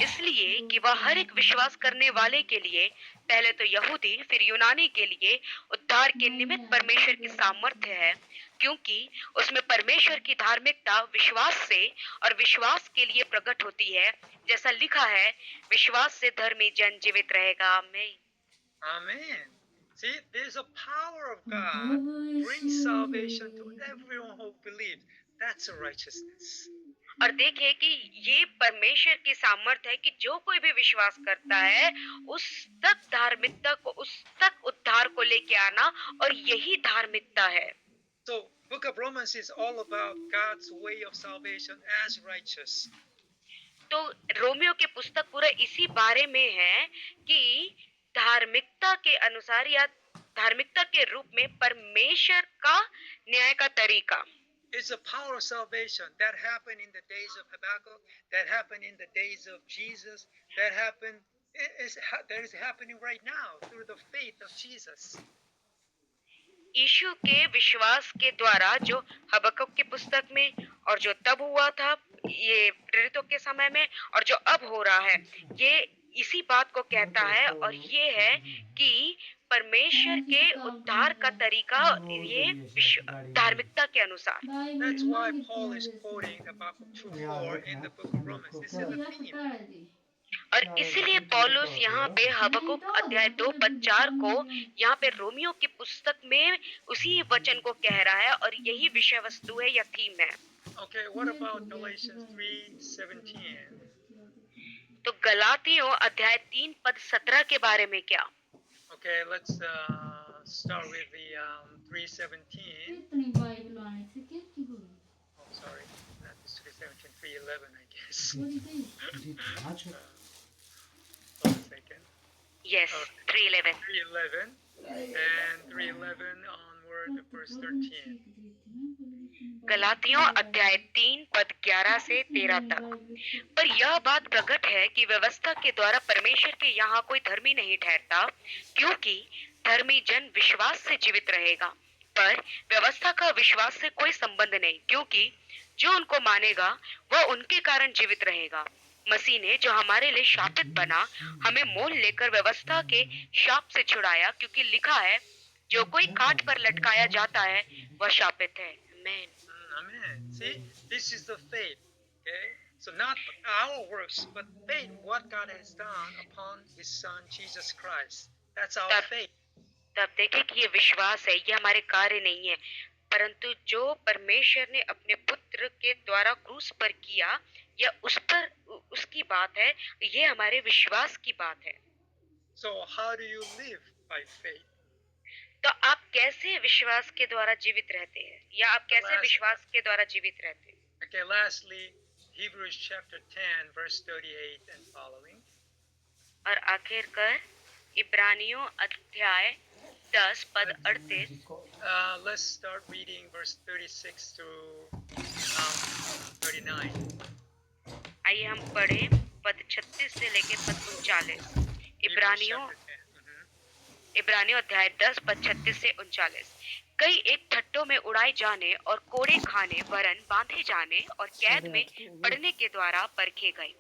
इसलिए कि वह हर एक विश्वास करने वाले के लिए पहले तो यहूदी फिर यूनानी के लिए उद्धार के निमित्त परमेश्वर की सामर्थ्य है, क्योंकि उसमें परमेश्वर की धार्मिकता विश्वास से और विश्वास के लिए प्रकट होती है, जैसा लिखा है, विश्वास से धर्मी जन जीवित रहेगा।
Amen. See, there's a power of God brings salvation to everyone who believes. That's a righteousness.
और देखिए कि ये परमेश्वर की सामर्थ्य है कि जो कोई भी विश्वास करता है उस तक धार्मिकता को, उस तक उद्धार को लेके आना, और यही धार्मिकता है।
So, Book of Romans is all about God's way of salvation as righteous.
तो रोमियो की पुस्तक पूरा इसी बारे में है कि धार्मिकता के अनुसार या धार्मिकता के रूप में परमेश्वर का न्याय का तरीका।
It's a power of salvation that happened in the days of Habakkuk, that happened in the days of Jesus, that is happening right now through the faith of Jesus.
यीशु के विश्वास के द्वारा जो हबक्कुक की पुस्तक में और जो तब हुआ था ये प्रेरितों के समय में और जो अब हो रहा है, ये इसी बात को कहता है, और ये है कि परमेश्वर के उद्धार का तरीका ये धार्मिकता के अनुसार।
That's why Paul is quoting Habakkuk 2:4 in the book of Romans. This is the theme.
और इसीलिए पौलुस यहाँ पे हबक्कुक अध्याय 2 पद 4 को यहाँ पे रोमियो की पुस्तक में उसी वचन को कह रहा है और यही विषय वस्तु है या थीम है।
Okay, what about Galatians 3:17?
तो गलातियों अध्याय 3 पद 17 के बारे में क्या?
Okay, let's start with the 3:17.
इतनी बाइबल आने से क्या की हुई
Oh, sorry, not this 3:17, 3:11, I guess.
बोली गई
जी, आज है।
Hold a second.
Yes 3:11
3:11 and 3:11 onward, verse 13.
गलातियों अध्याय 3 पद 11 से 13 तक। पर यह बात प्रकट है कि व्यवस्था के द्वारा परमेश्वर के यहाँ कोई धर्मी नहीं ठहरता, क्योंकि धर्मी जन विश्वास से जीवित रहेगा। पर व्यवस्था का विश्वास से कोई संबंध नहीं, क्योंकि जो उनको मानेगा वह उनके कारण जीवित रहेगा। मसीह ने जो हमारे लिए शापित बना, हमें मोल लेकर व्यवस्था के शाप से छुड़ाया, क्योंकि लिखा है, जो कोई काट पर लटकाया जाता है वह शापित है। आमीन।
Amen. See, this is the faith. Okay, so not our works, but faith what God has done upon His Son Jesus Christ. That's our faith.
तब देखें कि ये विश्वास है, ये हमारे कार्य नहीं है, परंतु जो परमेश्वर ने अपने पुत्र के द्वारा क्रूस पर किया या उस पर उसकी बात है, ये हमारे विश्वास की बात है।
So how do you live by faith?
तो आप कैसे विश्वास के द्वारा जीवित रहते हैं, या आप कैसे विश्वास के द्वारा जीवित रहते हैं?
Okay, lastly, Hebrews chapter 10, verse 38 and following.
और आखिरकार इब्रानियों अध्याय 10 पद 38।
Let's start reading verse 36 to 39.
आइए हम पढ़े पद 36 से लेकर पद 39। इब्रानियों इब्रानियों अध्याय 10 पद 36 से 39। कई एक ठट्टों में उड़ाए जाने और कोड़े खाने वरन बांधे जाने और कैद में पड़ने के द्वारा परखे गए,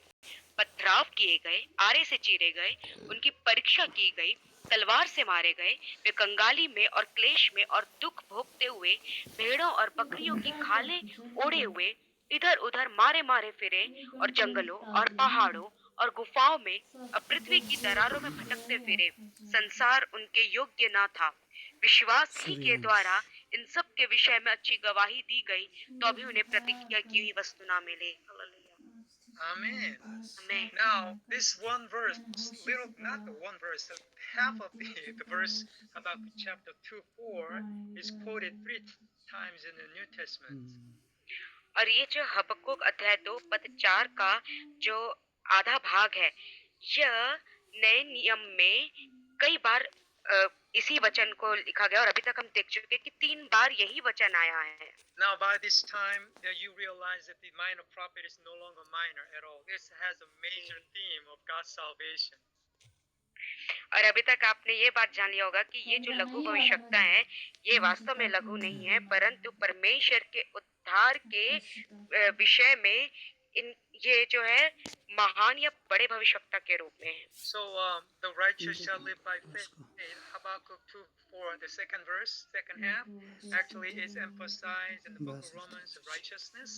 पथराव किए गए, आरे से चीरे गए, उनकी परीक्षा की गई, तलवार से मारे गए, वे कंगाली में और क्लेश में और दुख भोगते हुए भेड़ों और बकरियों की खालें ओढ़े हुए इधर उधर मारे मारे फिरे और जंगलों और पहाड़ों और गुफाओं में और पृथ्वी की दरारों में भटकते फिरे। संसार उनके योग्य न था। विश्वास ही के द्वारा इन सब के विषय में अच्छी गवाही दी गई, तो भी उन्हें प्रतिज्ञा की हुई वस्तु न मिले।
Amen.
Amen.
Now, this one verse, little, not the one verse, half of the verse about chapter 2:4 is quoted 3 times in the New Testament.
और ये जो हबक्कुक अध्याय 2 पद 4 का जो आधा भाग है, यह नए नियम में कई बार इसी वचन को लिखा गया, और अभी तक हम देख चुके कि 3 बार यही वचन आया है।
Now, by this time, you realize that the minor prophet is no longer minor at all. This has a major theme of God's salvation.
और अभी तक आपने ये बात जान लिया होगा कि ये जो लघु भविष्यवक्ता है, ये वास्तव में लघु नहीं है, परंतु परमेश्वर के उद्धार के विषय में ये जो है महान या बड़े भविष्यवक्ता के रूप में है।
So the righteous shall live by faith. Habakkuk 2:4, the second verse, second half, actually is emphasized in the book of Romans, righteousness.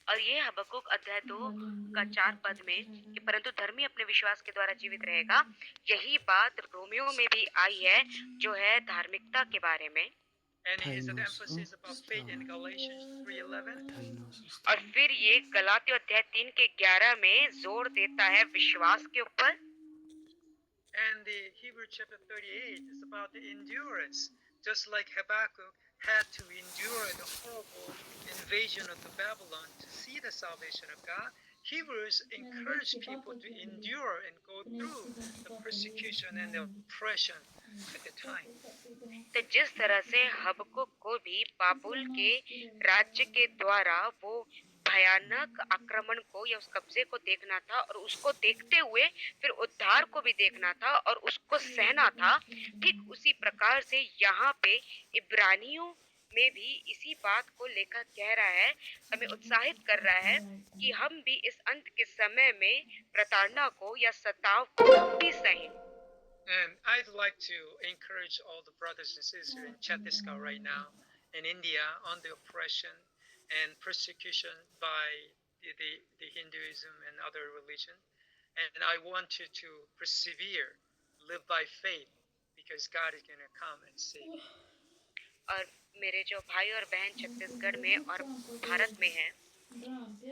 और ये हबक्कुक अध्याय 2 का 4 पद में कि परंतु धर्मी अपने विश्वास के द्वारा जीवित रहेगा, यही बात रोमियो में भी आई है, जो है धार्मिकता के बारे में।
And it is an emphasis about faith in Galatians 3:11.
और फिर ये गलातियों अध्याय 3 के 11 में जोर देता है विश्वास के ऊपर।
And the Hebrew chapter 38 is about the endurance, just like Habakkuk had to endure the horrible invasion of the Babylon to see the salvation of God. Hebrews encourage people to endure and go through the persecution and the oppression at the time.
तो जिस तरह से हबक्कुक को भी बाबुल के राज्य के द्वारा वो भयानक आक्रमण को या उस कब्जे को देखना था, और उसको देखते हुए फिर उद्धार को भी देखना था और उसको सहना था, ठीक उसी प्रकार से यहाँ पे इब्रानियों में भी इसी बात को लेकर कह रहा है, हमें उत्साहित कर रहा है कि हम भी इस अंत के समय में प्रताड़ना को या सताव को भी सहें।
And I'd like to encourage all the brothers and sisters in Chhattisgarh right now, in India, on the oppression and persecution by the Hinduism and other religion. and I want you to persevere, live by faith, because God is going to come and save you.
और मेरे जो भाई और बहन छत्तीसगढ़ में और भारत में हैं,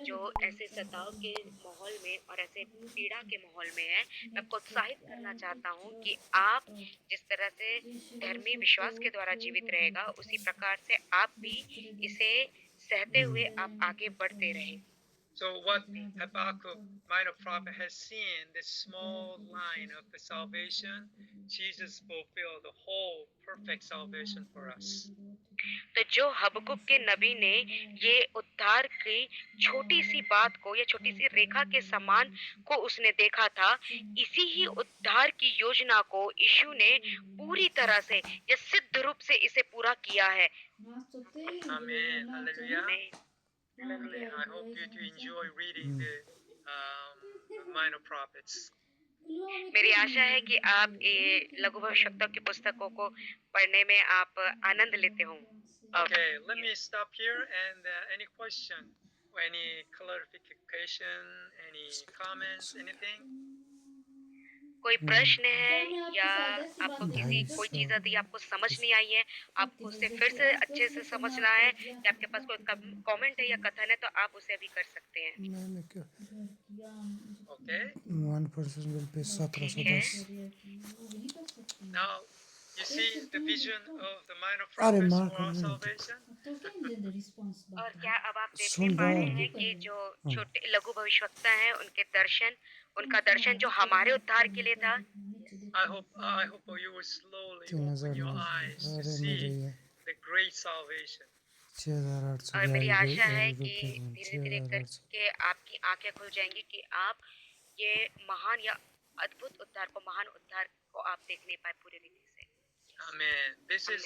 जो ऐसे सताव के माहौल में और ऐसे पीड़ा के माहौल में है, मैं आपको उत्साहित करना चाहता हूँ कि आप जिस तरह से धर्मी विश्वास के द्वारा जीवित रहेगा, उसी प्रकार से आप भी इसे सहते हुए आप आगे बढ़ते रहें।
So what Habakkuk, minor prophet, has seen, this small line of the salvation, Jesus fulfilled the whole perfect salvation for us.
तो जो हबकुक के नबी ने ये उद्धार की छोटी सी बात को या छोटी सी रेखा के समान को उसने देखा था, इसी ही उद्धार की योजना को यीशु ने पूरी तरह से या सिद्ध रूप से इसे पूरा किया है।
Amen. Hallelujah.
आमीन।
I hope you to enjoy reading the minor prophets.
मेरी आशा है कि आप ये लघु भविष्यवक्ताओं की पुस्तकों को पढ़ने में आप आनंद लेते हों।
Okay, let me stop here. And any question, any clarification, any comments, anything?
कोई प्रश्न है या आपको कोई चीज यदि आपको समझ नहीं आई है, आपको उसे फिर से अच्छे से समझना है, या आपके पास कोई कमेंट है या कथन है, तो आप उसे भी कर सकते हैं।
Okay.
1% will be 1710.
Now, you see the vision of the minor
अरे
prophets
माँ
for our
कर दो।
salvation?
और क्या अब आप देख
सुन
पा
रहा
रहे
हूँ।
हैं कि जो छोटे लघु भविष्यवक्ता हैं, उनका दर्शन जो हमारे उद्धार के लिए था।
I hope you will slowly open your eyes to
अरे
see
मेरे ये
the great salvation.
6800
और मेरी आशा है
रुपए
कि धीरे धीरे करके आपकी आंखें खुल जाएंगी कि आप ये महान या अद्भुत उद्धार को, महान उद्धार को आप देख नहीं पाए पूरी रीति से।
Amen. This is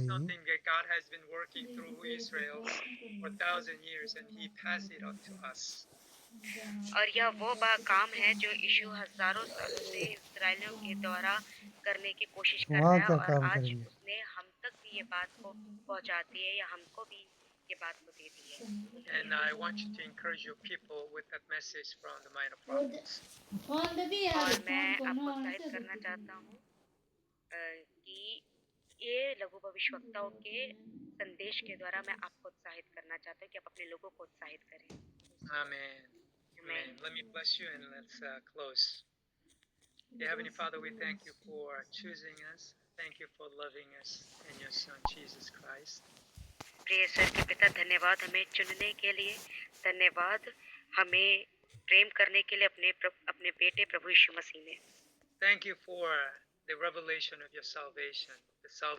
something that God has been working through Israel for 1,000 years, and He passed it on to us.
और यह वो काम है जो यीशु हजारों सालों से इस्राएलियों के द्वारा करने की कोशिश कर रहा है, और आज उसने हम तक भी ये बात को पहुंचा दी है, या हमको भी ये बात को दे दी है।
And I want you to encourage your people with that message from the minor prophets.
और मैं आपको उत्साहित करना चाहता हूँ कि ये लघु भविष्यवक्ताओं के संदेश के द्वारा मैं आपको उत्साहित करना चाहता हूँ कि आप अपने लोगों को उत्साहित करें।
Amen. Amen. Let me bless you and let's close. Dear Heavenly Father, we thank you for choosing us. Thank you for loving us in your Son, Jesus Christ.
प्रिय स्वर्ग के पिता, धन्यवाद हमें चुनने के लिए, धन्यवाद हमें प्रेम करने के लिए अपने बेटे प्रभु यीशु मसीह में।
Thank you for the revelation of your salvation, the salvation